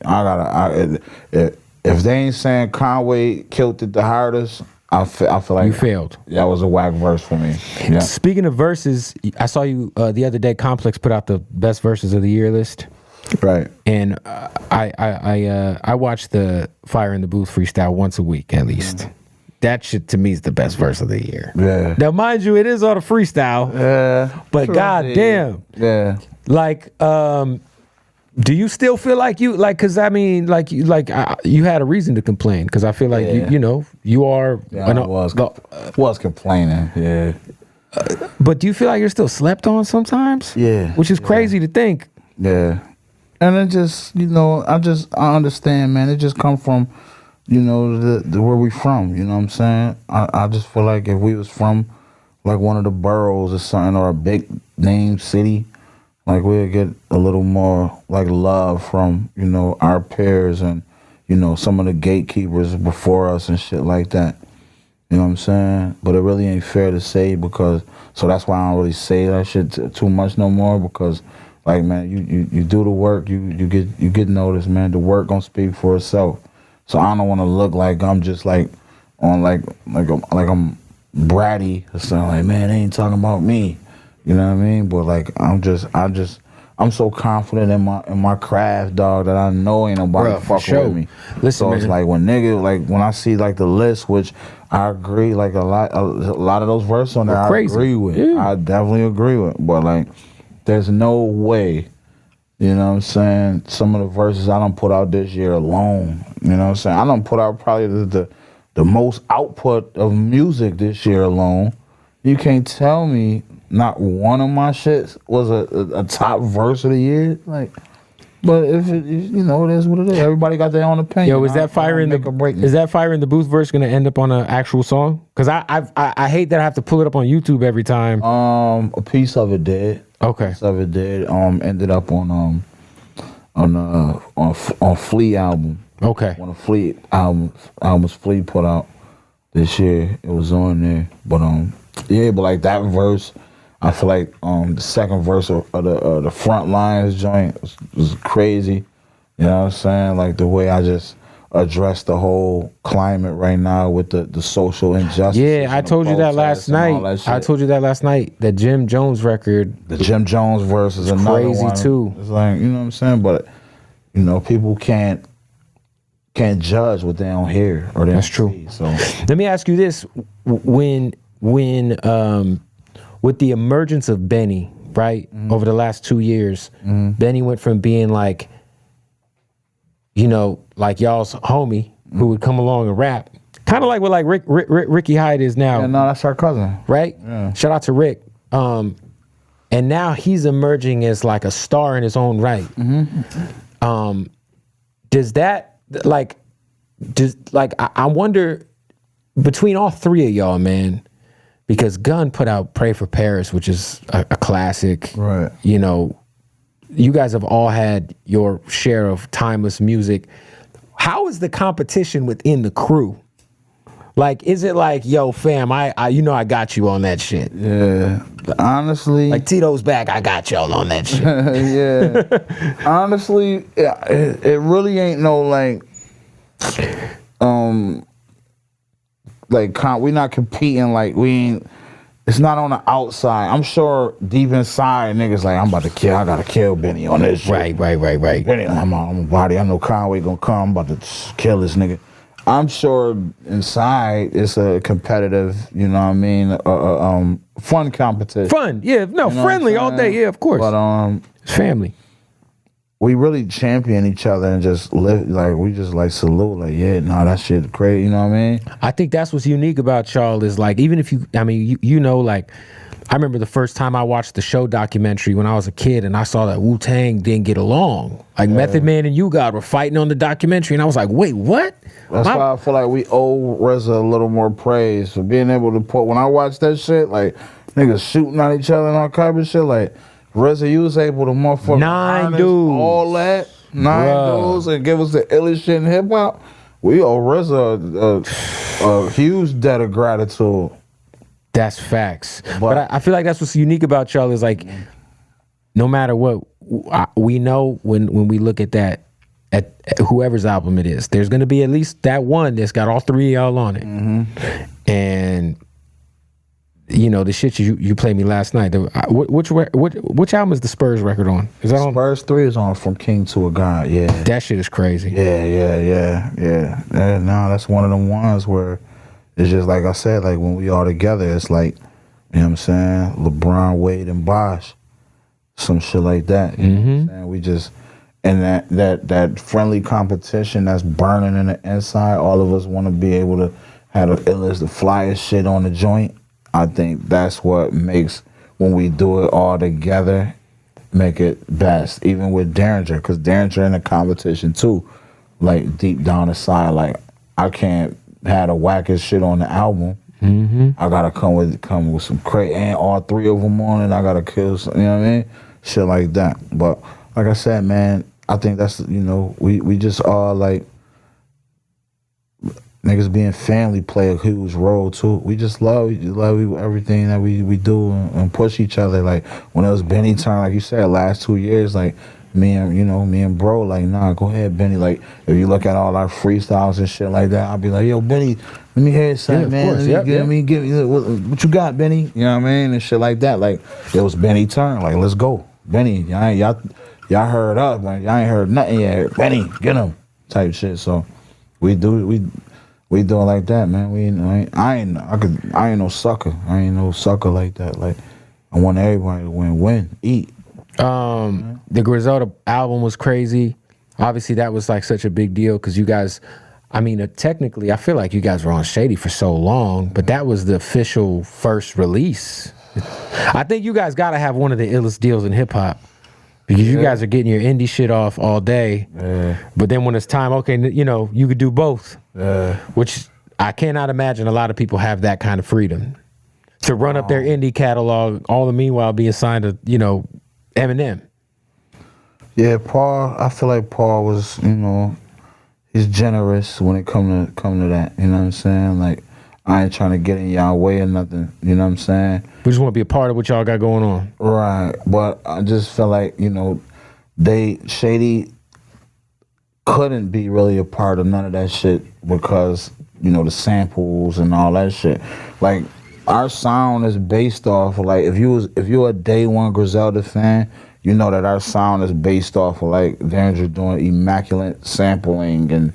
If they ain't saying Conway killed it the hardest, I feel like you failed. That was a whack verse for me. Yeah. Speaking of verses, I saw you the other day. Complex put out the best verses of the year list. Right. And I watch the Fire in the Booth freestyle once a week at least. That shit to me is the best verse of the year. Yeah. Now, mind you, it is on a freestyle. Yeah. But goddamn. Yeah. Like, do you still feel like you like? Because I mean, you had a reason to complain. Because I feel like you are. Yeah, I was complaining. Yeah. But do you feel like you're still slept on sometimes? Yeah. Which is crazy to think. Yeah. And it just, I understand, man. It just come from, the where we from. You know what I'm saying? I just feel like if we was from like one of the boroughs or something, or a big name city, like we'd get a little more like love from, our peers and, some of the gatekeepers before us and shit like that. You know what I'm saying? But it really ain't fair to say so that's why I don't really say that shit too much no more, because like, man, you do the work, you get noticed, man. The work gonna speak for itself. So I don't want to look like I'm just like on like I'm bratty or something. Like, man, they ain't talking about me. You know what I mean? But like, I'm so confident in my craft, dog, that I know ain't nobody fucking with me. Listen, so it's man. like when I see like the list, which I agree, like a lot of those verses on there, I agree with. Yeah. I definitely agree with. But like, there's no way, you know what I'm saying, some of the verses I done put out this year alone, you know what I'm saying? I done put out probably the most output of music this year alone. You can't tell me not one of my shits was a top verse of the year. Like, but if it is what it is. Everybody got their own opinion. Yo, is that Fire in the Booth verse gonna end up on an actual song? Because I hate that I have to pull it up on YouTube every time. A piece of it did. Okay. A piece of it did. Ended up on Flea album. Okay. One of Flea albums Flea put out this year. It was on there. But but like that verse, I feel like the second verse of the Front Lines joint was crazy. You know what I'm saying? Like the way I just address the whole climate right now with the social injustice. Yeah, I told you that last night. I told you that last night. The Jim Jones record. The Jim Jones verse is another crazy one. too. It's like, you know what I'm saying? But you know, people can't judge what they don't hear or they That's don't true. see. So let me ask you this: when with the emergence of Benny, right, over the last 2 years, Benny went from being like, you know, like y'all's homie who would come along and rap, kind of like what like Ricky Hyde is now. yeah, no, that's our cousin. Right? Yeah. Shout out to Rick. And now he's emerging as like a star in his own right. Does that I wonder between all three of y'all, man, because Gunn put out Pray for Paris, which is a classic. Right. You know, you guys have all had your share of timeless music. How is the competition within the crew? Like, is it like, yo, fam, I you know I got you on that shit. Yeah. Honestly. Like Tito's back, I got y'all on that shit. Yeah. Honestly, it really ain't no we're not competing, like we ain't, it's not on the outside. I'm sure deep inside niggas like, I gotta kill Benny on this shit. Right. Benny, I'm a body. I know Conway gonna come. I'm about to kill this nigga. I'm sure inside it's a competitive, you know what I mean, fun competition. Fun, yeah, no, You know friendly what I'm all day, saying? yeah, of course. But It's family. we really champion each other and just live, like, we just like salute, like, yeah, no, that shit crazy, you know what I mean? I think that's what's unique about y'all is like, even if you know, like, I remember the first time I watched the show documentary when I was a kid and I saw that Wu-Tang didn't get along. Like Method Man and You God were fighting on the documentary and I was like, wait, what? That's why I feel like we owe RZA a little more praise for being able to put, when I watched that shit, like, niggas shooting at each other and all kind of shit, like, RZA, you was able to motherfucker Nine harness dudes. all that, Bruh. dudes, and give us the illest shit in hip hop. We owe RZA a huge debt of gratitude. That's facts. But I feel like that's what's unique about y'all is like, no matter what, we know when we look at that, at whoever's album it is, there's going to be at least that one that's got all three of y'all on it. And you know the shit you played me last night. Which album is the Spurs record on? Is that on? Spurs 3 is on From King to a God. Yeah, That shit is crazy. yeah. No, that's one of them ones where it's just like I said, like when we all together, it's like, you know what I'm saying, LeBron, Wade, and Bosh, some shit like that. You know what I'm saying? We just, and that friendly competition that's burning in the inside, all of us want to be able to have the illest, the flyest shit on the joint. I think that's what makes, when we do it all together, make it best. Even with Derringer, because Derringer in the competition too, like deep down inside, like I can't have the wackest shit on the album. I gotta come with some crazy, and all three of them on it. I gotta kill some, you know what I mean? Shit like that. But like I said, man, I think that's, you know, we just all like, niggas being family play a huge role too. We just love everything that we do and push each other. Like when it was Benny turn, like you said, last 2 years, like me and bro, like, nah, go ahead, Benny. Like if you look at all our freestyles and shit like that, I'll be like, yo, Benny, let me hear something, man. Course. Let me give me what you got, Benny. You know what I mean? And shit like that. Like it was Benny turn. Like let's go, Benny. Y'all heard us, man. Y'all ain't heard nothing yet. Benny, get him, type shit. So we do it like that, man. I ain't no sucker. I ain't no sucker like that. Like I want everybody to win, eat. The Griselda album was crazy. Obviously, that was like such a big deal because you guys, I mean, technically, I feel like you guys were on Shady for so long, but that was the official first release. I think you guys got to have one of the illest deals in hip hop because you guys are getting your indie shit off all day. But then when it's time, okay, you know, you could do both. Which I cannot imagine a lot of people have that kind of freedom to run up their indie catalog, all the meanwhile being signed to, you know, Eminem. Yeah, Paul. I feel like Paul was, you know, he's generous when it come to that. You know what I'm saying? Like I ain't trying to get in y'all way or nothing. You know what I'm saying? We just want to be a part of what y'all got going on. Right, but I just felt like, you know, Shady couldn't be really a part of none of that shit because, you know, the samples and all that shit. Like our sound is based off of, like if you're a day one Griselda fan, you know that our sound is based off of like Danger doing immaculate sampling and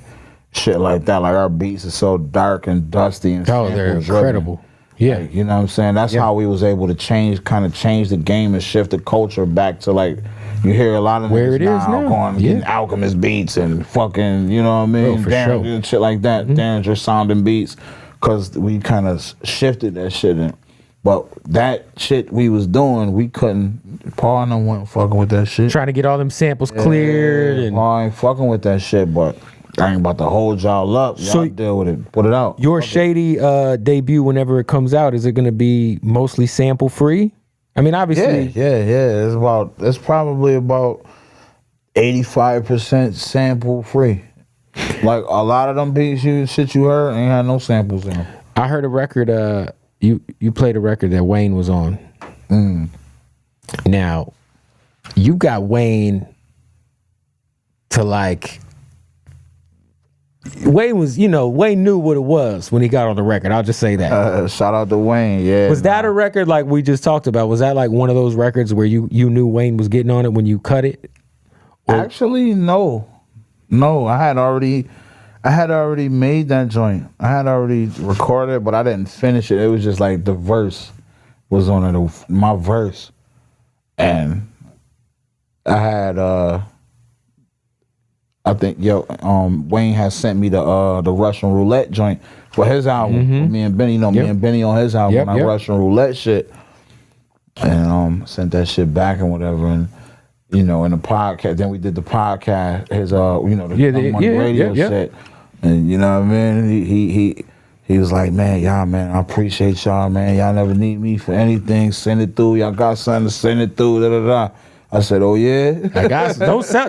shit like that. Like our beats are so dark and dusty and they're incredible. Yeah, like, you know what I'm saying? That's how we was able to change the game and shift the culture back to like, you hear a lot of where niggas it is now going getting Alchemist beats and fucking, you know what I mean? For sure. And shit like that, Danger sounding beats, because we kind of shifted that shit in. But that shit we was doing, we couldn't. Paul and I wasn't fucking with that shit. Trying to get all them samples cleared. And Paul ain't fucking with that shit, but I ain't about to hold y'all up. Y'all deal with it. Put it out. Your Shady debut, whenever it comes out, is it going to be mostly sample free? I mean, obviously. Yeah. It's probably about 85% sample free. Like a lot of them beats, shit you heard ain't had no samples in them. I heard a record. You played a record that Wayne was on. Now, you got Wayne to like. Wayne knew what it was when he got on the record. I'll just say that. Shout out to Wayne. Yeah. Was that a record like we just talked about? Was that like one of those records where you knew Wayne was getting on it when you cut it? Actually, no. I had already made that joint. I had already recorded it, but I didn't finish it. It was just like the verse was on it, my verse. And I had I think Wayne has sent me the Russian Roulette joint for his album. Me and Benny, me and Benny on his album, Russian Roulette shit. And sent that shit back and whatever. And in the podcast, then we did the podcast, his the radio shit. And you know what I mean? He was like, man, I appreciate y'all, man. Y'all never need me for anything. Send it through. Y'all got something to send it through. Da da da. I said, oh yeah. I got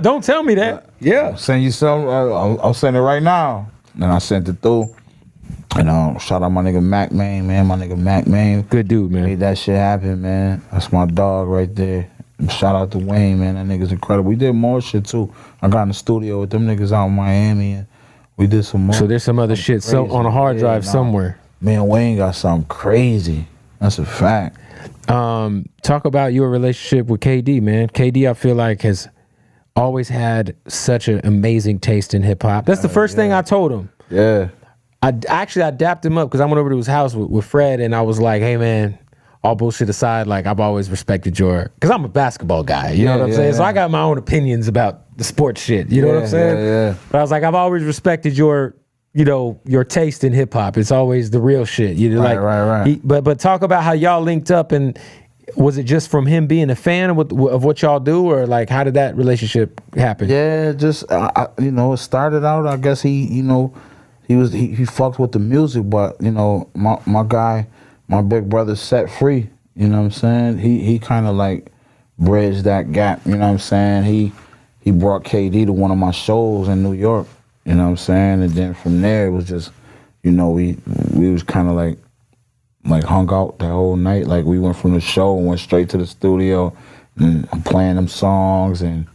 don't tell me that. Yeah. I'll send you some. I'll send it right now. And I sent it through. And shout out my nigga Mac Main, man. My nigga Mac Main. Good dude, man. Made that shit happen, man. That's my dog right there. And shout out to Wayne, man. That nigga's incredible. We did more shit too. I got in the studio with them niggas out in Miami, and we did some more. So there's some other shit on a hard drive somewhere. Man, Wayne got something crazy. That's a fact. Talk about your relationship with KD, man. KD, I feel like, has always had such an amazing taste in hip hop. That's the first thing I told him. Yeah. I dapped him up because I went over to his house with Fred, and I was like, hey, man, all bullshit aside, like, I've always respected because I'm a basketball guy, you know what I'm saying? So I got my own opinions about the sports shit, you know what I'm saying? Yeah. But I was like, I've always respected your taste in hip hop. It's always the real shit. Right. But talk about how y'all linked up, and was it just from him being a fan of what y'all do, or like how did that relationship happen? Yeah, just it started out. I guess he fucked with the music, but my guy, my big brother, Set Free. You know what I'm saying? He kind of like bridged that gap. You know what I'm saying? He brought KD to one of my shows in New York. You know what I'm saying? And then from there, it was just, we was kind of like hung out that whole night. Like we went from the show and went straight to the studio and I'm playing them songs. And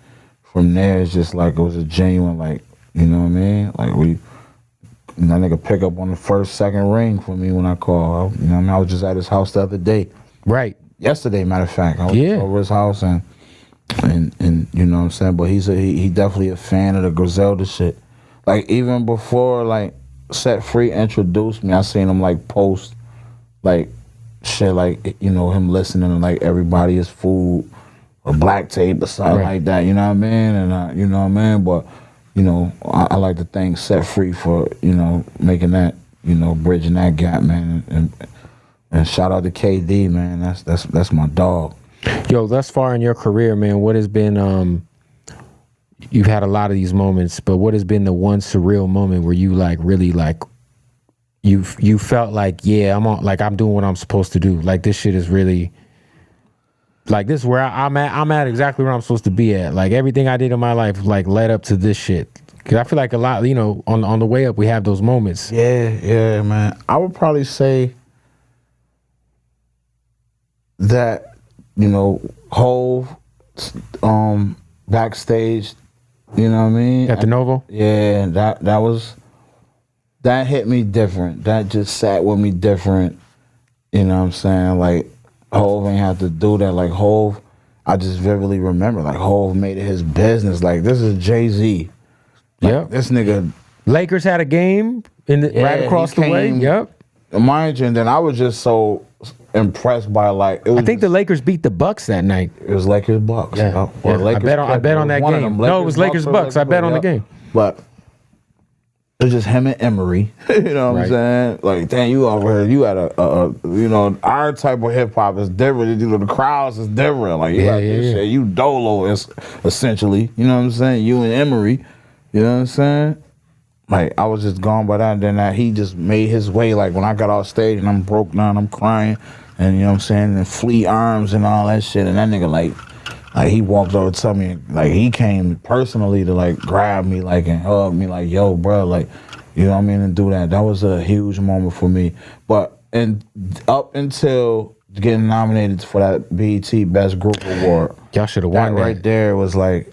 from there, it's just like, it was a genuine, like, you know what I mean? Like that nigga pick up on the first, second ring for me when I call. You know what I mean? I was just at his house the other day. Right. Yesterday, matter of fact. I was over his house and you know what I'm saying? But he definitely a fan of the Griselda shit. Like even before like Set Free introduced me, I seen him like post like shit like him listening to like Everybody Is Food or Black Tape or something like that, you know what I mean? And you know what I mean? But I like to thank Set Free for making that, bridging that gap, man. And shout out to KD, man. That's my dog. Yo, thus far in your career, man, what has been you've had a lot of these moments, but what has been the one surreal moment where you like really like you felt like, yeah, I'm doing what I'm supposed to do. Like this shit is really like this is where I'm at exactly where I'm supposed to be at. Like everything I did in my life like led up to this shit. Cause I feel like a lot, on the way up we have those moments. Yeah, man. I would probably say that, Hove backstage, you know what I mean? At the Novo? Yeah, that hit me different. That just sat with me different. You know what I'm saying? Like Hove ain't have to do that. Like Hove I just vividly remember like Hov made it his business. Like this is Jay-Z. Like, Yep. this nigga. Lakers had a game right across the way. Yep. Mind you, and then I was just so impressed by like it was I think the Lakers beat the Bucks that night. It was Lakers Bucks. Yeah. Or Yeah. Lakers I bet on that game. No, it was Lakers Bucks. I bet on the game. But it was just him and Emery. You know what I'm saying? Like, damn, you over here, you had a you know, our type of hip hop is different. You know, the crowds is different. Like, you got this shit. You Dolo is essentially. You know what I'm saying? You and Emery. You know what I'm saying? Like, I was just gone by that, and then he just made his way. Like, when I got off stage and I'm broke down, I'm crying, and you know what I'm saying, and fleet arms and all that shit, and that nigga, like he walked over to me, like, he came personally to, like, grab me, like, and hug me, like, yo, bro, like, you know what I mean, and do that. That was a huge moment for me. But, and up until getting nominated for that BET Best Group Award, y'all should have won that. Right there was, like,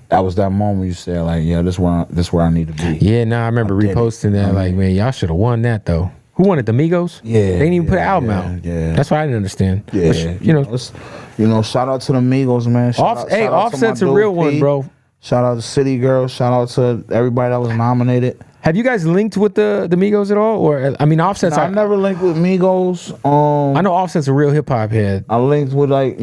that was that moment you said, like, yeah, this where I need to be. Yeah, I remember reposting that. Like, man, y'all should have won that though. Who won it? The Migos? Yeah, they didn't even put an album out. Yeah, that's why I didn't understand. Yeah, but, you know, shout out to the Migos, man. Shout out Offset's a real one, bro. Shout out to City Girls. Shout out to everybody that was nominated. Have you guys linked with the Migos at all? Or I mean, Offset's. I never linked with Migos. I know Offset's a real hip hop head. I linked with like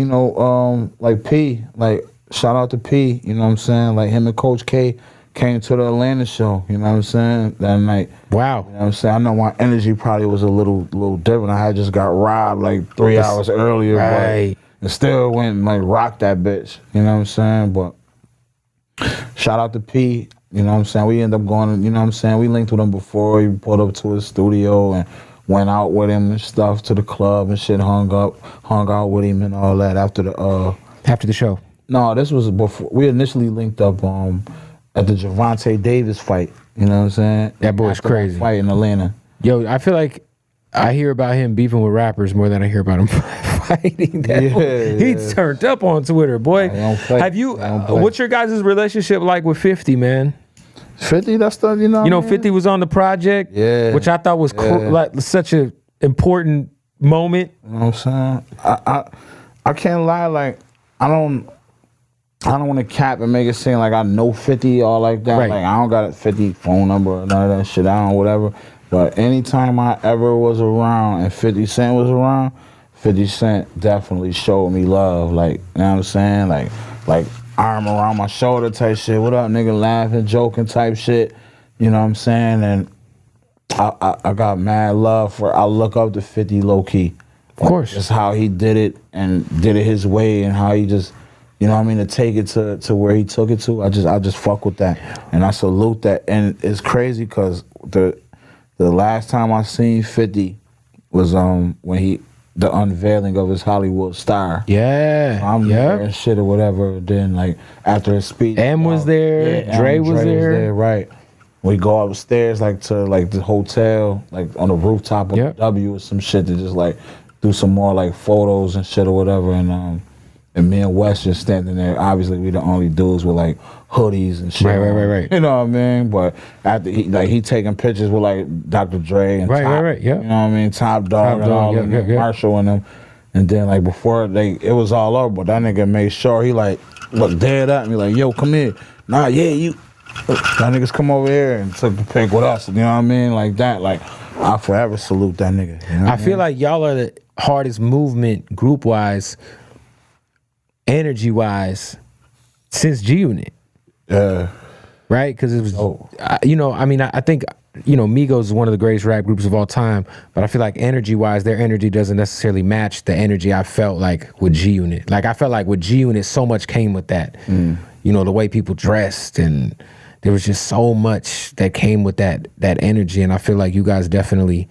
like P, like. Shout out to P, you know what I'm saying? Like him and Coach K came to the Atlanta show, you know what I'm saying? That night. Wow. You know what I'm saying? I know my energy probably was a little different. I had just got robbed like 3 hours earlier. Right. But it still went and like rocked that bitch. You know what I'm saying? But shout out to P, you know what I'm saying? We ended up going, you know what I'm saying? We linked with him before. He pulled up to his studio and went out with him and stuff to the club and shit, hung out with him and all that after the show. No, this was before. We initially linked up at the Javante Davis fight. You know what I'm saying? That boy's crazy. Fight in Atlanta. Yo, I feel like I hear about him beefing with rappers more than I hear about him fighting. He turned up on Twitter, boy. Have you? What's your guys' relationship like with 50, man? 50, that's the you know. 50 was on the project, which I thought was like such a important moment. You know what I'm saying? I can't lie, like I don't want to cap and make it seem like I know 50 or like that. Right. Like I don't got a 50 phone number or none of that shit. I don't whatever. But anytime I ever was around and 50 Cent was around, 50 Cent definitely showed me love. Like, you know what I'm saying? Like arm around my shoulder type shit. What up, nigga? Laughing, joking type shit. You know what I'm saying? And I got mad love for. I look up to 50 low key. Of course. Just how he did it and did it his way and how he just. You know what I mean? To take it to where he took it to, I just fuck with that, and I salute that. And it's crazy because the last time I seen 50 was when the unveiling of his Hollywood star. Yeah, so I'm there and shit or whatever. Then like after his speech, M was there, Dre was there, right? We go upstairs like to like the hotel, like on the rooftop of the W or some shit to just like do some more like photos and shit or whatever, and me and West just standing there. Obviously, we the only dudes with like hoodies and shit. Right. You know what I mean? But after he taking pictures with like Dr. Dre and right. You know what I mean? Top Dog and all of them, Marshall and them. And then like before it was all over, but that nigga made sure he like looked dead at me like, yo, come here. Nah, you. That niggas come over here and took the pic with us. You know what I mean? Like that. Like I forever salute that nigga. You know I feel like y'all are the hardest movement group wise. Energy wise, since G Unit, right? Because it was, I think, Migos is one of the greatest rap groups of all time. But I feel like energy wise, their energy doesn't necessarily match the energy I felt like with G Unit. Like I felt like with G Unit, so much came with that. The way people dressed, and there was just so much that came with that energy. And I feel like you guys definitely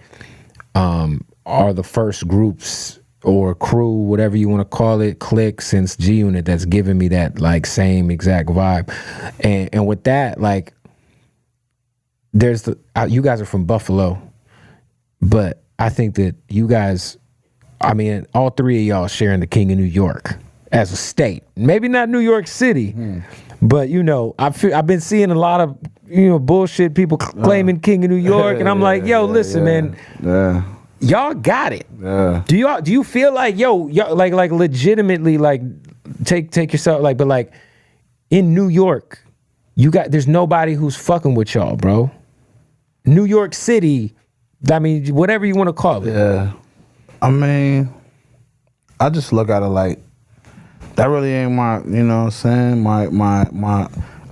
are the first groups or crew, whatever you want to call it, clique since G Unit that's giving me that like same exact vibe. And with that, like there's you guys are from Buffalo, but I think that you guys, all three of y'all sharing the King of New York as a state. Maybe not New York City, but I've been seeing a lot of bullshit people claiming King of New York, and I'm like, yo, listen, man. Yeah. Y'all got it. Yeah. Do you feel like y'all like legitimately like take yourself like, but like in New York, there's nobody who's fucking with y'all, bro. New York City, I mean, whatever you want to call it. Yeah. I mean, I just look at it like that really ain't my, you know what I'm saying? My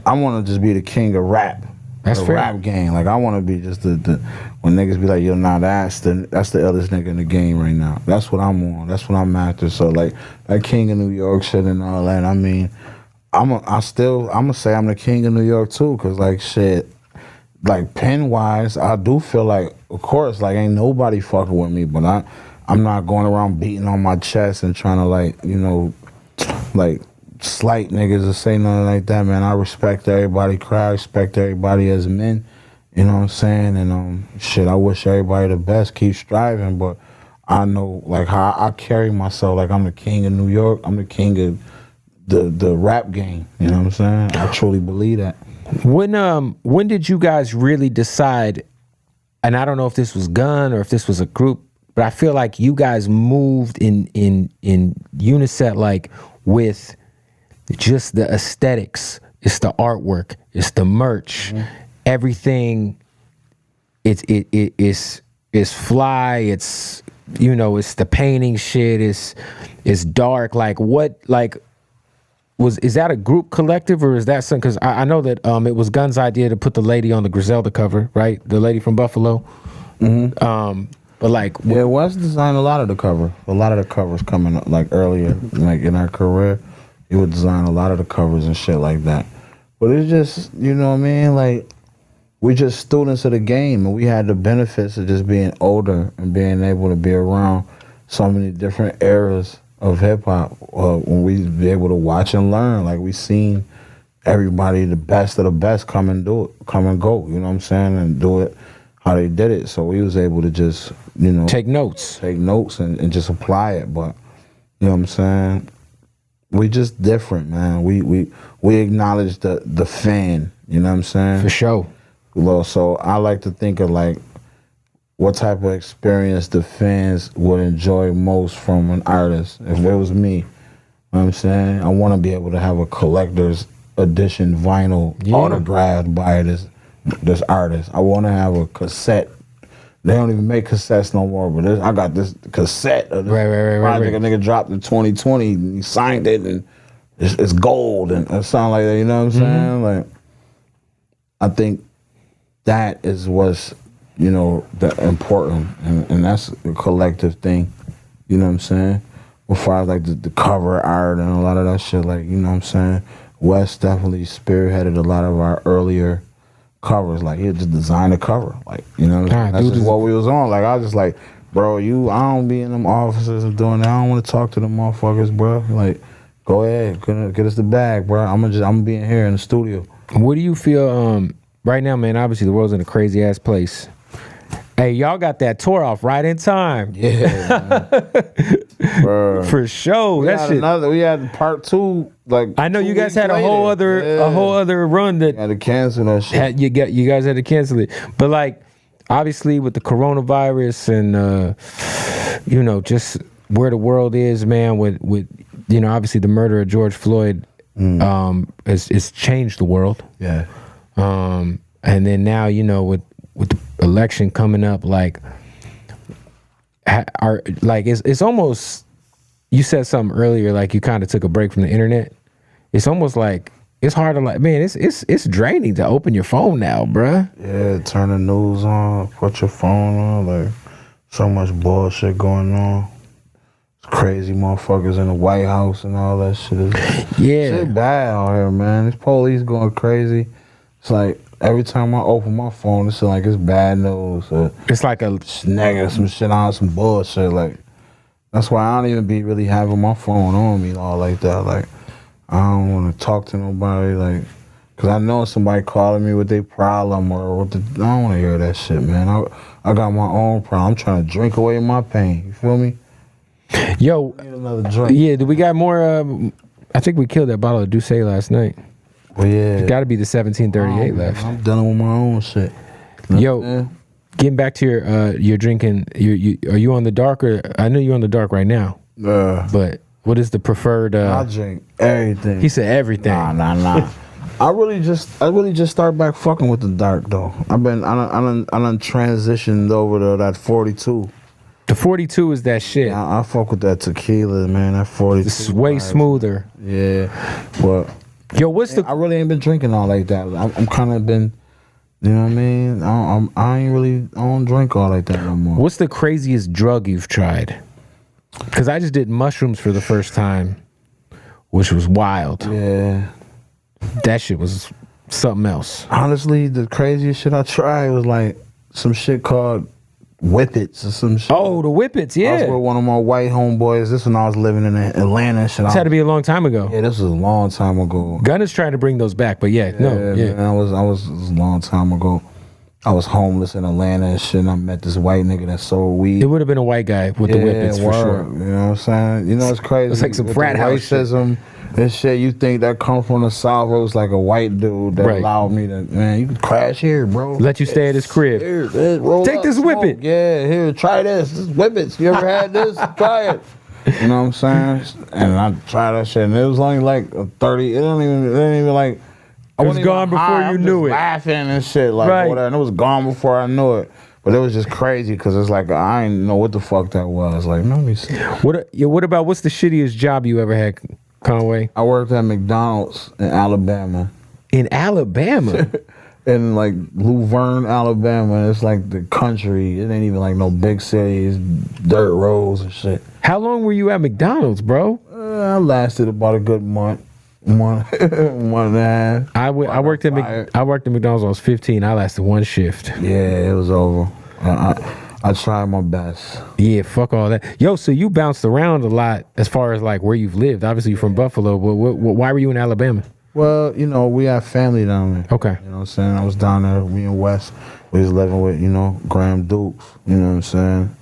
I want to just be the king of rap. That's the fair. Rap game. Like I want to be just the when niggas be like, yo, nah, that's the illest nigga in the game right now. That's what I'm on. That's what I'm after. So like that king of New York shit and all that. I mean, I'm gonna say I'm the king of New York too, cause like shit, like pen wise, I do feel like, of course, like ain't nobody fucking with me, but I'm not going around beating on my chest and trying to like, you know, like slight niggas or say nothing like that, man. I respect everybody, I respect everybody as men, you know what I'm saying? And shit, I wish everybody the best, keep striving, but I know like how I carry myself, like I'm the king of New York, I'm the king of the rap game, you know what I'm saying? I truly believe that. When did you guys really decide, and I don't know if this was Gun or if this was a group, but I feel like you guys moved in unison, like with just the aesthetics, it's the artwork, it's the merch, everything. It's fly. It's, you know, it's the painting shit. It's dark. Like what? Like is that a group collective or is that something? Because I know that it was Gun's idea to put the lady on the Griselda cover, right? The lady from Buffalo. But like, yeah, West designed a lot of the covers coming up, like earlier, like in our career. He would design a lot of the covers and shit like that. But it's just, you know what I mean? Like, we just students of the game, and we had the benefits of just being older and being able to be around so many different eras of hip hop. When we be able to watch and learn, like we seen everybody, the best of the best, come and go. You know what I'm saying, and do it how they did it. So we was able to just, you know, take notes and just apply it. But you know what I'm saying? We just different, man. We acknowledge the fan, you know what I'm saying? For sure. Well, so I like to think of like what type of experience the fans would enjoy most from an artist. If it was me, you know what I'm saying? I want to be able to have a collector's edition vinyl autographed by this artist. I want to have a cassette. They don't even make cassettes no more, but I got this cassette of this project a nigga dropped in 2020. And he signed it, and it's gold and something like that. You know what I'm saying? Like, I think that is what's, you know, the important, and that's a collective thing. You know what I'm saying? As far as like the cover art and a lot of that shit, like, you know what I'm saying? West definitely spearheaded a lot of our earlier covers. Like, he'd just design a cover, like, you know, that's just what we was on. Like, I was just like, bro, I don't be in them offices and doing that. I don't want to talk to them motherfuckers, bro. Like, go ahead, get us the bag, bro. I'm being here in the studio. What do you feel right now, man? Obviously the world's in a crazy ass place. Hey, y'all got that tour off right in time. Yeah, bro. For sure. We had part 2. Like, I know you guys had a whole other run that had to cancel that shit. You guys had to cancel it. But like, obviously with the coronavirus and you know, just where the world is, man, with you know, obviously the murder of George Floyd has changed the world. Yeah. And then now, you know, with the election coming up, like, it's almost, you said something earlier, like you kind of took a break from the internet. It's almost like it's hard to, like, man, it's draining to open your phone now, bruh. Yeah, turn the news on, put your phone on, like, so much bullshit going on. Crazy motherfuckers in the White House and all that shit. Shit bad out here, man. These police going crazy. It's like every time I open my phone, it's like it's bad news. It's like a nigga, some shit on some bullshit. Like, that's why I don't even be really having my phone on me all like that. Like, I don't want to talk to nobody, like, cause I know somebody calling me with their problem or what. I don't want to hear that shit, man. I got my own problem. I'm trying to drink away my pain. You feel me? Yo, I need another drink. Yeah, do we got more? I think we killed that bottle of Douce last night. Well, yeah, it's got to be the 1738 left. I'm dealing with my own shit. Yo, getting back to your drinking. Are you on the dark, or I know you're on the dark right now? But What is the preferred? I drink everything. He said everything. Nah. I really just start back fucking with the dark though. I done transitioned over to that 42. The 42 is that shit. I fuck with that tequila, man. That 42. It's way smoother. Yeah, but Yo, what's the? I really ain't been drinking all like that. I'm kind of been, you know what I mean? I don't drink all like that no more. What's the craziest drug you've tried? Because I just did mushrooms for the first time, which was wild. Yeah. That shit was something else. Honestly, the craziest shit I tried was like some shit called Whippets or some shit. Oh, the Whippets, I was yeah. with one of my white homeboys. This when I was living in Atlanta and shit. This had to be a long time ago. Yeah, this was a long time ago. Gunna's trying to bring those back, but yeah. Man, I was it was a long time ago. I was homeless in Atlanta and shit, and I met this white nigga that sold weed. It would have been a white guy with the Whippets for sure. You know what I'm saying? You know it's crazy. It's like some with frat the house shit. racism and shit. You think that come from the South? It was like a white dude that allowed me to, man, you can crash here, bro. Let you stay at his crib. Here, roll Take up, this smoke. Whippet. Yeah, here, try this. This Whippets. You ever had this? Try it. You know what I'm saying? And I tried that shit, and it was only like a 30. It didn't even like. It was gone before you knew it. Laughing and shit like whatever, and it was gone before I knew it. But it was just crazy because it's like I didn't know what the fuck that was. Like, let me see. What about what's the shittiest job you ever had, Conway? I worked at McDonald's in Alabama. In Alabama? In like Luverne, Alabama. It's like the country. It ain't even like no big city. It's dirt roads and shit. How long were you at McDonald's, bro? I lasted about a good month. One and a half. I worked at McDonald's when I was 15. I lasted one shift. Yeah, it was over. I tried my best. Yeah, fuck all that. Yo, so you bounced around a lot as far as like where you've lived. Obviously, you're from Buffalo, but why were you in Alabama? Well, you know, we have family down there. Okay. You know what I'm saying? I was down there, me and West. We was living with, you know, Graham Dukes. You know what I'm saying?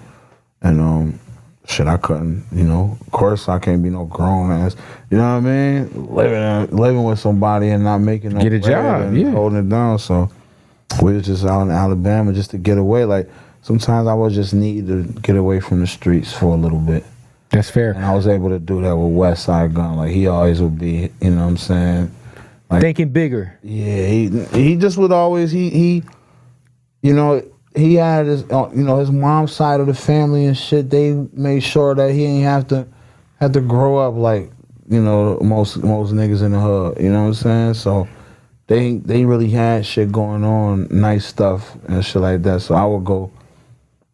And shit, I couldn't, you know, of course I can't be no grown ass, you know what I mean? Living with somebody and not making no get a job, and holding it down. So we was just out in Alabama just to get away. Like sometimes I would just need to get away from the streets for a little bit. That's fair. And I was able to do that with West Side Gun. Like he always would be, you know what I'm saying? Like, thinking bigger. Yeah, he just would always he you know. He had his, you know, his mom's side of the family and shit. They made sure that he ain't have to grow up like, you know, most niggas in the hood. You know what I'm saying? So they really had shit going on, nice stuff and shit like that. So I would go,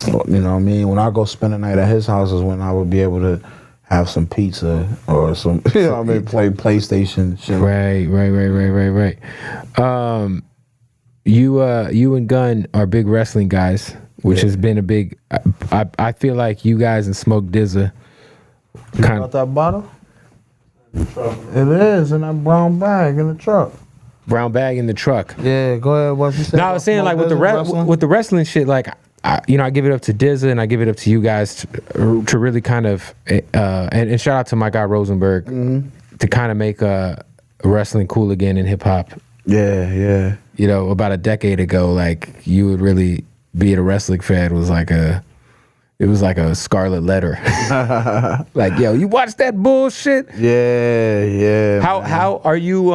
you know what I mean? When I go spend the night at his house is when I would be able to have some pizza or some, you know what I mean, play PlayStation shit. Right. You and Gunn are big wrestling guys, which has been a big. I feel like you guys and Smoke Dizza. Got that bottle? It is in that brown bag in the truck. Brown bag in the truck. Yeah, go ahead. What you said? No, I was saying like with the wrestling shit, like I give it up to Dizza and I give it up to you guys to really kind of and shout out to my guy Rosenberg to kind of make wrestling cool again in hip hop. Yeah. You know, about a decade ago, like you would really be at a wrestling fan was like it was like a scarlet letter. Like, yo, you watch that bullshit? Yeah. How are you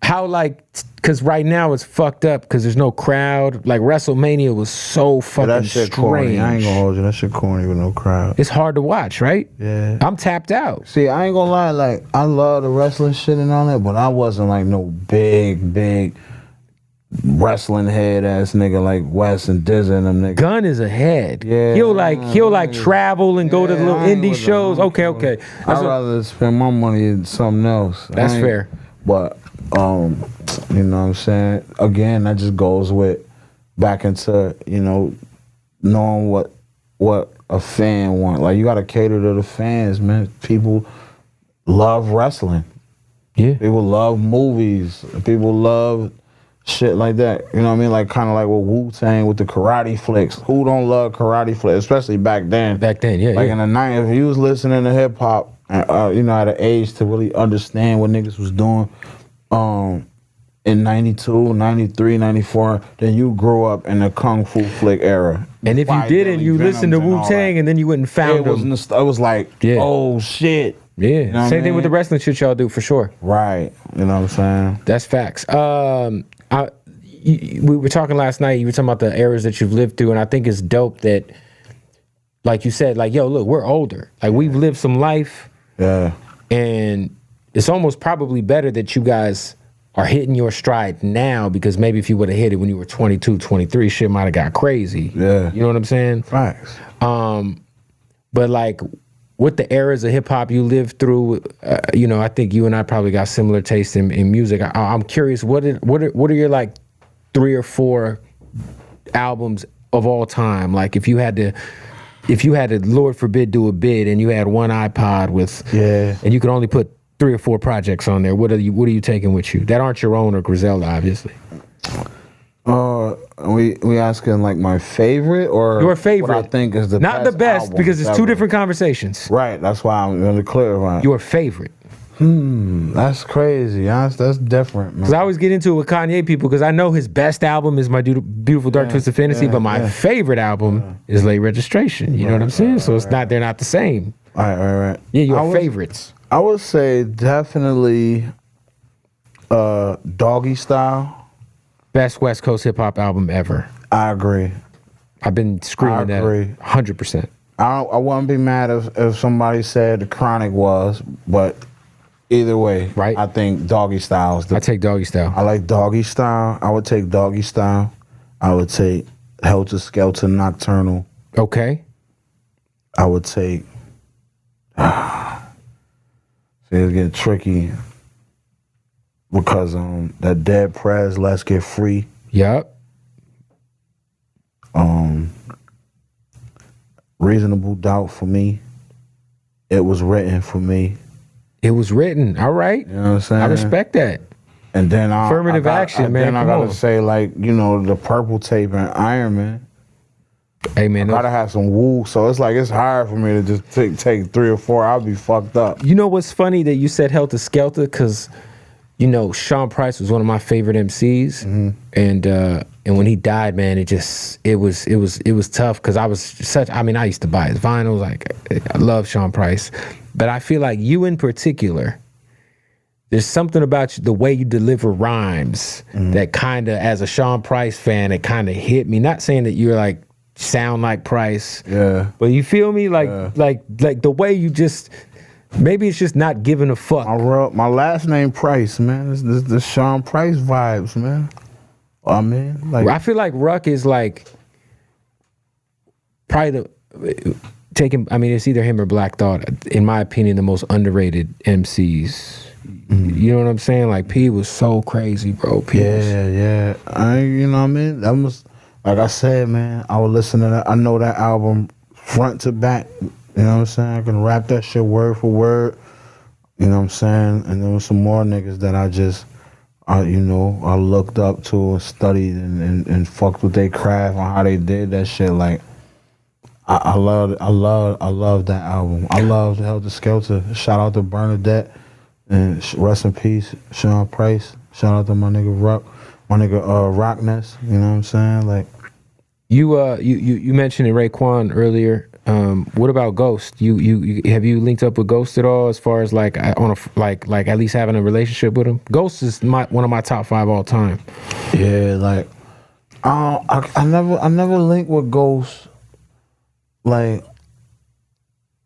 how like because right now it's fucked up because there's no crowd. Like WrestleMania was so fucking that shit strange. Corny. I ain't gonna hold you. That shit corny with no crowd. It's hard to watch, right? Yeah. I'm tapped out. See, I ain't gonna lie, like I love the wrestling shit and all that, but I wasn't like no big wrestling head ass nigga like Wes and Dizza and them niggas. Gunn is ahead. Yeah. He'll like travel and go to the little indie shows. Okay. I'd rather spend my money in something else. That's fair. But you know what I'm saying? Again, that just goes with back into, you know, knowing what a fan wants. Like you gotta cater to the fans, man. People love wrestling. Yeah. People love movies. People love shit like that. You know what I mean? Like kind of like with Wu-Tang with the karate flicks. Who don't love karate flicks? Especially back then. Yeah. Like in the 90s, if you was listening to hip hop, you know, at an age to really understand what niggas was doing, in 92, 93, 94, then you grew up in the Kung Fu flick era. And if you didn't, you listened to Wu-Tang and then you wouldn't found them. It was like, oh shit. Yeah. You know what Same I thing with the mean? wrestling shit y'all do for sure. Right. You know what I'm saying? That's facts. We were talking last night. You were talking about the eras that you've lived through, and I think it's dope that, like you said, like, yo, look, we're older. Like, we've lived some life. Yeah. And it's almost probably better that you guys are hitting your stride now, because maybe if you would have hit it when you were 22, 23, shit might have got crazy. Yeah. You know what I'm saying? Facts. But like, with the eras of hip hop you lived through, you know, I think you and I probably got similar taste in music. I'm curious, what are your like 3 or 4 albums of all time? Like, if you had to, Lord forbid, do a bid and you had one iPod with, and you could only put 3 or 4 projects on there, what are you taking with you that aren't your own or Griselda, obviously? We asking like my favorite or Your favorite? What I think is the not best the best, album because it's ever. 2 different conversations. Right. That's why I'm really clear on it. Your favorite. That's crazy. That's different, man. Because I always get into it with Kanye people, because I know his best album is My Beautiful Dark Twisted Fantasy, but my favorite album is Late Registration. You know what I'm saying? So it's not, they're not the same. Right. Yeah, your favorites. I would say definitely Doggy Style. Best West Coast hip hop album ever. I agree. I've been screaming I agree. that 100%. I wouldn't be mad if somebody said The Chronic was, but either way, Right. I think Doggy Style is I take Doggy Style. I like Doggy Style. I would take Doggy Style. I would take Helter Skelter Nocturnal. Okay. I would take. See, it's getting tricky because that Dead Prez Let's Get Free. Yup. Reasonable Doubt for me. It Was Written for me. It Was Written. All right. You know what I'm saying? I respect that. And then Affirmative action, man. Then I Come gotta on. say, like, you know, the Purple Tape and Iron Man. Hey, man. Gotta have some woo. So it's like, it's hard for me to just take 3 or 4. I'll be fucked up. You know what's funny that you said Helter Skelter? Because, you know, Sean Price was one of my favorite MCs, and when he died, man, it was tough, because I used to buy his vinyls. Like, I love Sean Price, but I feel like you in particular, there's something about you, the way you deliver rhymes, that kind of, as a Sean Price fan, it kind of hit me. Not saying that you're like sound like Price, but you feel me, like the way you just. Maybe it's just not giving a fuck. My last name Price, man. This the Sean Price vibes, man. I mean, like, I feel like Ruck is like probably it's either him or Black Thought, in my opinion, the most underrated MCs. You know what I'm saying? Like, P was so crazy, bro. P you know what I mean? That was, like I said, man, I would listen to that. I know that album front to back. You know what I'm saying? I can rap that shit word for word. You know what I'm saying? And there was some more niggas that I looked up to and studied and fucked with their craft on how they did that shit. Like, I love that album. I love Helter Skelter. Shout out to Bernadette and rest in peace, Sean Price. Shout out to my nigga Rockness. You know what I'm saying? Like, you mentioned Raekwon earlier. What about Ghost? You have you linked up with Ghost at all, as far as like like at least having a relationship with him? Ghost is one of my top 5 all time. Yeah, like, I never linked with Ghost. Like,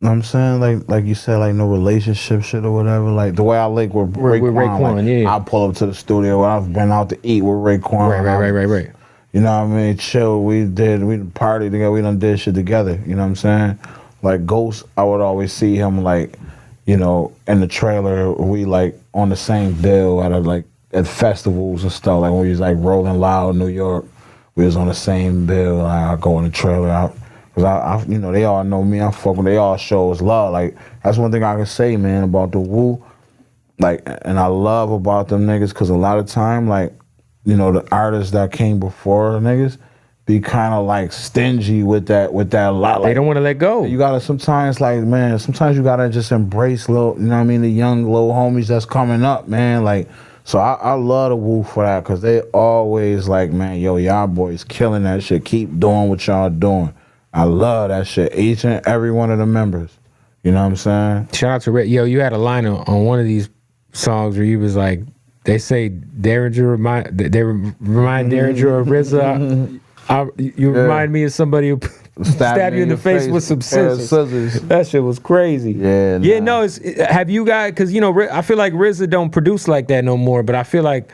know what I'm saying? Like you said, like, no relationship shit or whatever. Like, the way I link with Raekwon, like, yeah. I'll pull up to the studio when I've been out to eat with Raekwon. Right. You know what I mean? Chill. We partied together. We done did shit together. You know what I'm saying? Like, Ghost, I would always see him, like, you know, in the trailer. We, like, on the same bill at festivals and stuff. Like, when we was, like, Rolling Loud, New York, we was on the same bill. Like, I go in the trailer out. Cause I you know, they all know me. I fuck with. They all show us love. Like, that's one thing I can say, man, about the Wu. Like, and I love about them niggas, cause a lot of time, like, you know, the artists that came before niggas be kind of like stingy with that lot. Like, they don't want to let go. You gotta sometimes, like, man, sometimes you gotta just embrace little, you know what I mean, the young little homies that's coming up, man. Like, so I love the Wu for that, cause they always like, man, yo, y'all boys killing that shit. Keep doing what y'all doing. I love that shit. Each and every one of the members. You know what I'm saying? Shout out to Rick. Yo, you had a line on one of these songs where you was like, they say Derringer remind Derringer of RZA. You remind me of somebody who stab you in the face with some scissors. That shit was crazy. Yeah, yeah. No, have you guys? Because you know, I feel like RZA don't produce like that no more. But I feel like,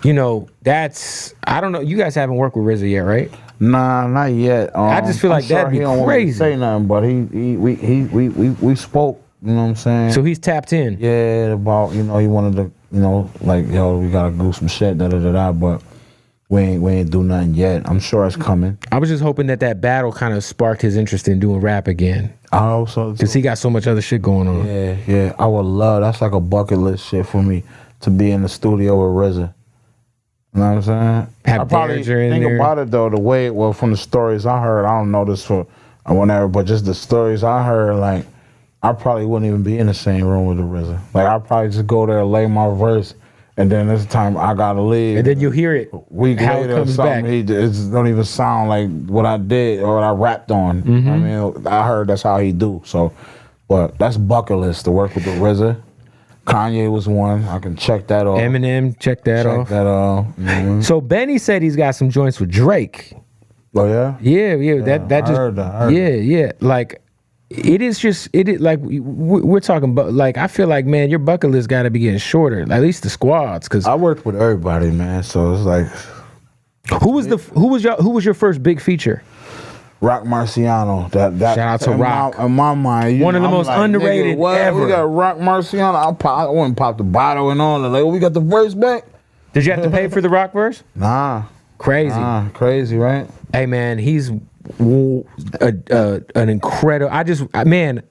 you know, that's I don't know. You guys haven't worked with RZA yet, right? Nah, not yet. I just feel like that'd be he don't crazy. Want to say nothing, but we spoke. You know what I'm saying? So he's tapped in. Yeah, about he wanted to like we gotta do some shit but we ain't do nothing yet. I'm sure it's coming. I was just hoping that battle kind of sparked his interest in doing rap again. I hope so because he got so much other shit going on. Yeah. I would love. That's like a bucket list shit for me to be in the studio with RZA. You know what I'm saying? Have I probably Derringer in think there. about it though. The way from the stories I heard, I don't know this for whatever, but just the stories I heard, like I probably wouldn't even be in the same room with the RZA. Like I'd probably just go there, lay my verse, and then this time I gotta leave. And then you hear it. Week how later it comes or something, back. it don't even sound like what I did or what I rapped on. Mm-hmm. I mean, I heard that's how he do. So, but that's bucket list to work with the RZA. Kanye was one. I can check that off. Eminem, check that off. Mm-hmm. So Benny said he's got some joints with Drake. Oh yeah. Yeah. That I just heard that. Yeah. Like it is like we're talking about. Like I feel like, man, your bucket list got to be getting shorter. At least the squads, because I worked with everybody, man. So it's like, who was your first big feature? Rock Marciano. That Shout out to Rock. In my mind, one of the most underrated nigga, ever. We got Rock Marciano. I went and popped the bottle and all. Like, we got the verse back. Did you have to pay for the Rock verse? Nah. Crazy. Crazy, right? Hey man, he's an incredible. Man.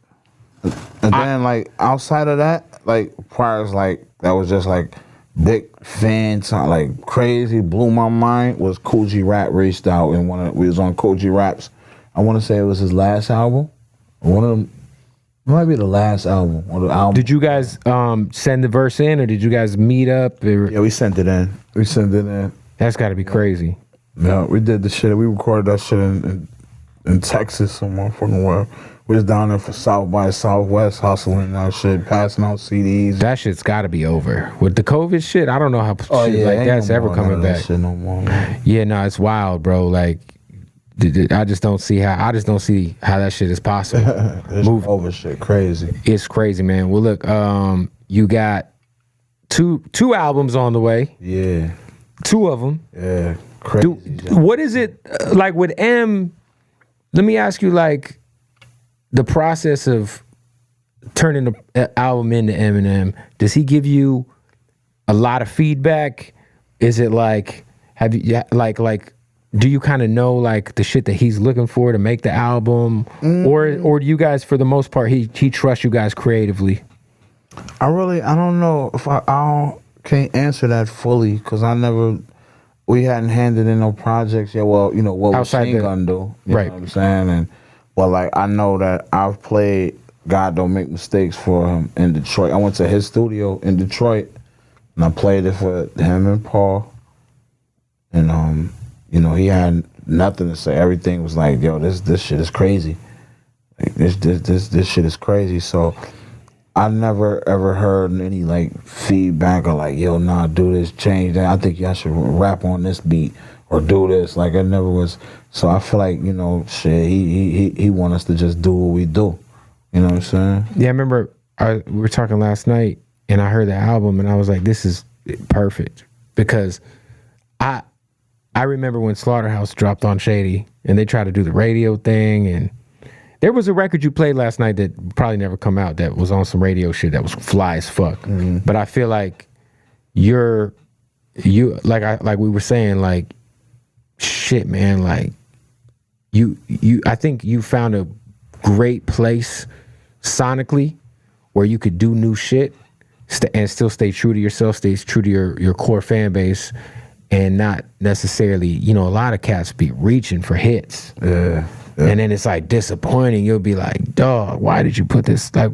And then like outside of that, like priors, like that was just like big fans, like crazy, blew my mind. Was Coogee Rap reached out and we was on Coogee Raps. I want to say it was his last album. One of them. It might be the last album or the album. Did you guys send the verse in, or did you guys meet up? Yeah, we sent it in. That's got to be crazy. Yeah, we did the shit. We recorded that shit in Texas somewhere from where. We was down there for South by Southwest hustling that shit, passing out CDs. That shit's got to be over. With the COVID shit, I don't know how shit like that's ever coming back. Shit no more, man. Yeah, no, it's wild, bro. Like, I just don't see how that shit is possible. Over shit, crazy. It's crazy, man. Well, look, you got two albums on the way. Yeah. 2 of them. Yeah, crazy. What is it like with M? Let me ask you, like, the process of turning the album into Eminem. Does he give you a lot of feedback? Is it like, have you like? Do you kind of know like the shit that he's looking for to make the album, or do you guys, for the most part, he trusts you guys creatively? I don't know if I can't answer that fully because we hadn't handed in no projects yet. Well, you know what Machine Gun do, you know what I'm saying? But like I know that I've played God Don't Make Mistakes for him in Detroit. I went to his studio in Detroit and I played it for him and Paul. And you know, he had nothing to say. Everything was like, yo, this shit is crazy. Like, this shit is crazy. So I never ever heard any like feedback or like, yo, nah, do this, change that. I think y'all should rap on this beat or do this. Like it never was. So I feel like, you know, shit, he want us to just do what we do. You know what I'm saying? Yeah, I remember we were talking last night and I heard the album and I was like, this is perfect. Because I remember when Slaughterhouse dropped on Shady and they tried to do the radio thing, and there was a record you played last night that probably never come out that was on some radio shit that was fly as fuck. Mm-hmm. But I feel like you like we were saying, like, shit, man, like I think you found a great place sonically where you could do new shit and still stay true to yourself, stay true to your core fan base, and not necessarily, you know, a lot of cats be reaching for hits. Yeah. And then it's like disappointing. You'll be like, dog, why did you put this? Like,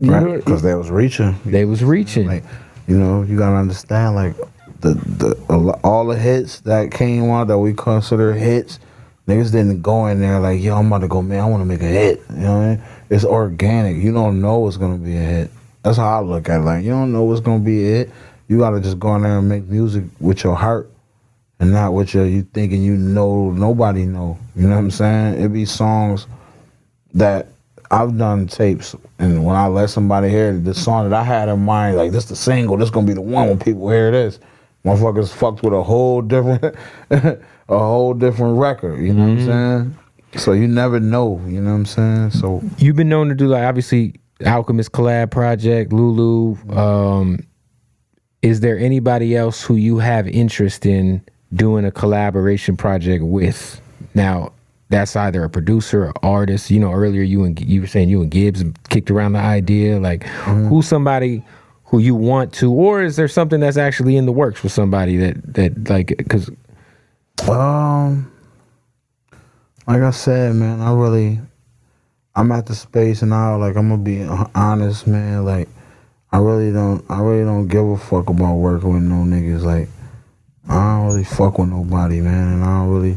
right, because they was reaching. They was reaching. Like, you know, you gotta understand, like, all the hits that came out that we consider hits, niggas didn't go in there like, yo, I'm about to go, man, I want to make a hit. You know what I mean? it's organic. You don't know it's gonna be a hit. That's how I look at it. Like, you don't know what's gonna be a hit. You gotta just go in there and make music with your heart and not with your you thinking you know nobody know. You know what I'm saying? It be songs that I've done tapes, and when I let somebody hear the song that I had in mind, like this the single, this gonna be the one when people hear this. Motherfuckers fucked with a whole different record. You know what I'm saying? So you never know. You know what I'm saying? So You've been known to do, like, obviously Alchemist collab project, Lulu. Is there anybody else who you have interest in doing a collaboration project with? Now, that's either a producer or artist. You know, earlier you were saying you and Gibbs kicked around the idea. Like, who's somebody who you want to, or is there something that's actually in the works with somebody that like, because like I said, man, I'm at the space now. Like, I'm gonna be honest, man. Like, I really don't give a fuck about working with no niggas. Like, I don't really fuck with nobody, man, and I don't really,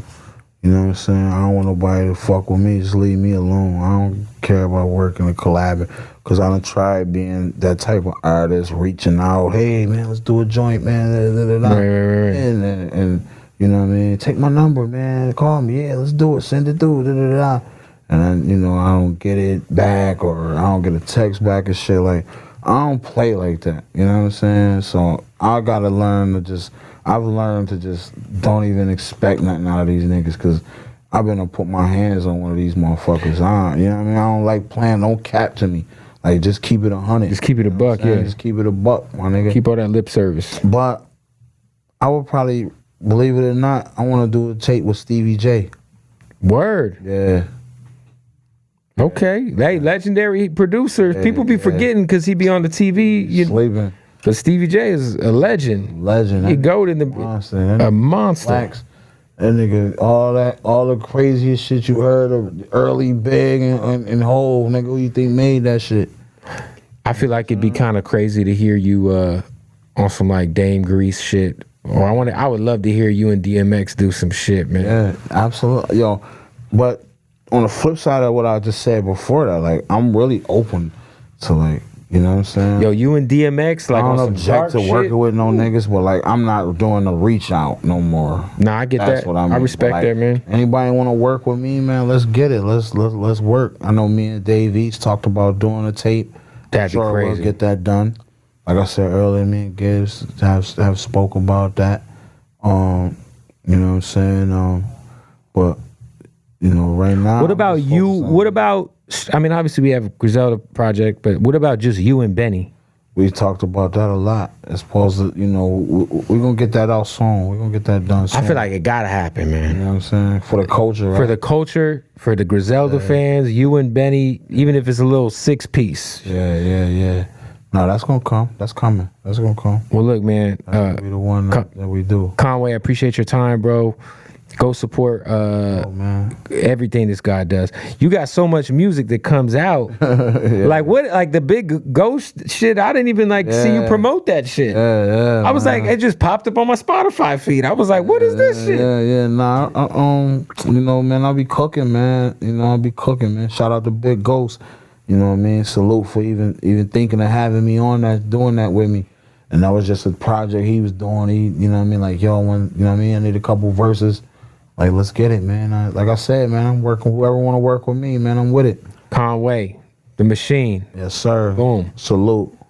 you know what I'm saying? I don't want nobody to fuck with me. Just leave me alone. I don't care about working and collabing, because I done tried being that type of artist, reaching out. Hey, man, let's do a joint, man. Right. And you know what I mean? Take my number, man. Call me. Yeah, let's do it. Send it through. And then, you know, I don't get it back, or I don't get a text back and shit. Like, I don't play like that. You know what I'm saying? So I gotta I've learned to just don't even expect nothing out of these niggas, because I've been to put my hands on one of these motherfuckers. You know what I mean? I don't like playing. Don't cap to me. Like, just keep it 100. just keep it a buck, yeah. Just keep it a buck, my nigga. Keep all that lip service. But I would probably, believe it or not, I want to do a tape with Stevie J. Word. Yeah. Okay. Hey, legendary producer. People be forgetting because he be on the TV. Sleeping. But Stevie J is a legend. Legend. He goat in the a monster. Wax. That nigga, all the craziest shit you heard of early Big and Hove, nigga, who you think made that shit? I feel like it'd be kind of crazy to hear you on some like Dame Grease shit. Or I would love to hear you and DMX do some shit, man. Yeah, absolutely. Yo, but on the flip side of what I just said before that, like, I'm really open to, like, you know what I'm saying? Yo, you and DMX, like, I on don't some object dark to shit? working with no niggas, but, like, I'm not doing the reach out no more. Nah, I get That's that. what I mean. I respect Like, that, man. Anybody want to work with me, man? Let's get it. Let's work. I know me and Dave East talked about doing a tape. That'd be crazy. We'll get that done. Like I said earlier, me and Gibbs have spoke about that. You know what I'm saying? But, you know, right now. What about you? What about, I mean, obviously we have Griselda project, but what about just you and Benny? We talked about that a lot. As opposed to, you know, we're going to get that out soon. We're going to get that done soon. I feel like it gotta happen, man. You know what I'm saying? For the culture, right? For the culture, for the Griselda fans, you and Benny, even if it's a little 6-piece. Yeah. No, that's going to come. That's coming. That's going to come. Well, look, man. That's going to be the one that we do. Conway, I appreciate your time, bro. Go support man. everything this guy does. You got so much music that comes out. Yeah. Like what? Like the big ghost shit. I didn't even see you promote that shit. Yeah. I was like, it just popped up on my Spotify feed. I was like, what is this shit? Yeah. Nah, you know, man, I'll be cooking, man. You know, I'll be cooking, man. Shout out to Big Ghost. You know what I mean? Salute for even thinking of having me on that, doing that with me. And that was just a project he was doing. You know what I mean? Like, yo, you know what I mean? I need a couple verses. Like, let's get it, man. Like I said, man, I'm working. Whoever want to work with me, man, I'm with it. Conway, the Machine. Yes, sir. Boom. Salute.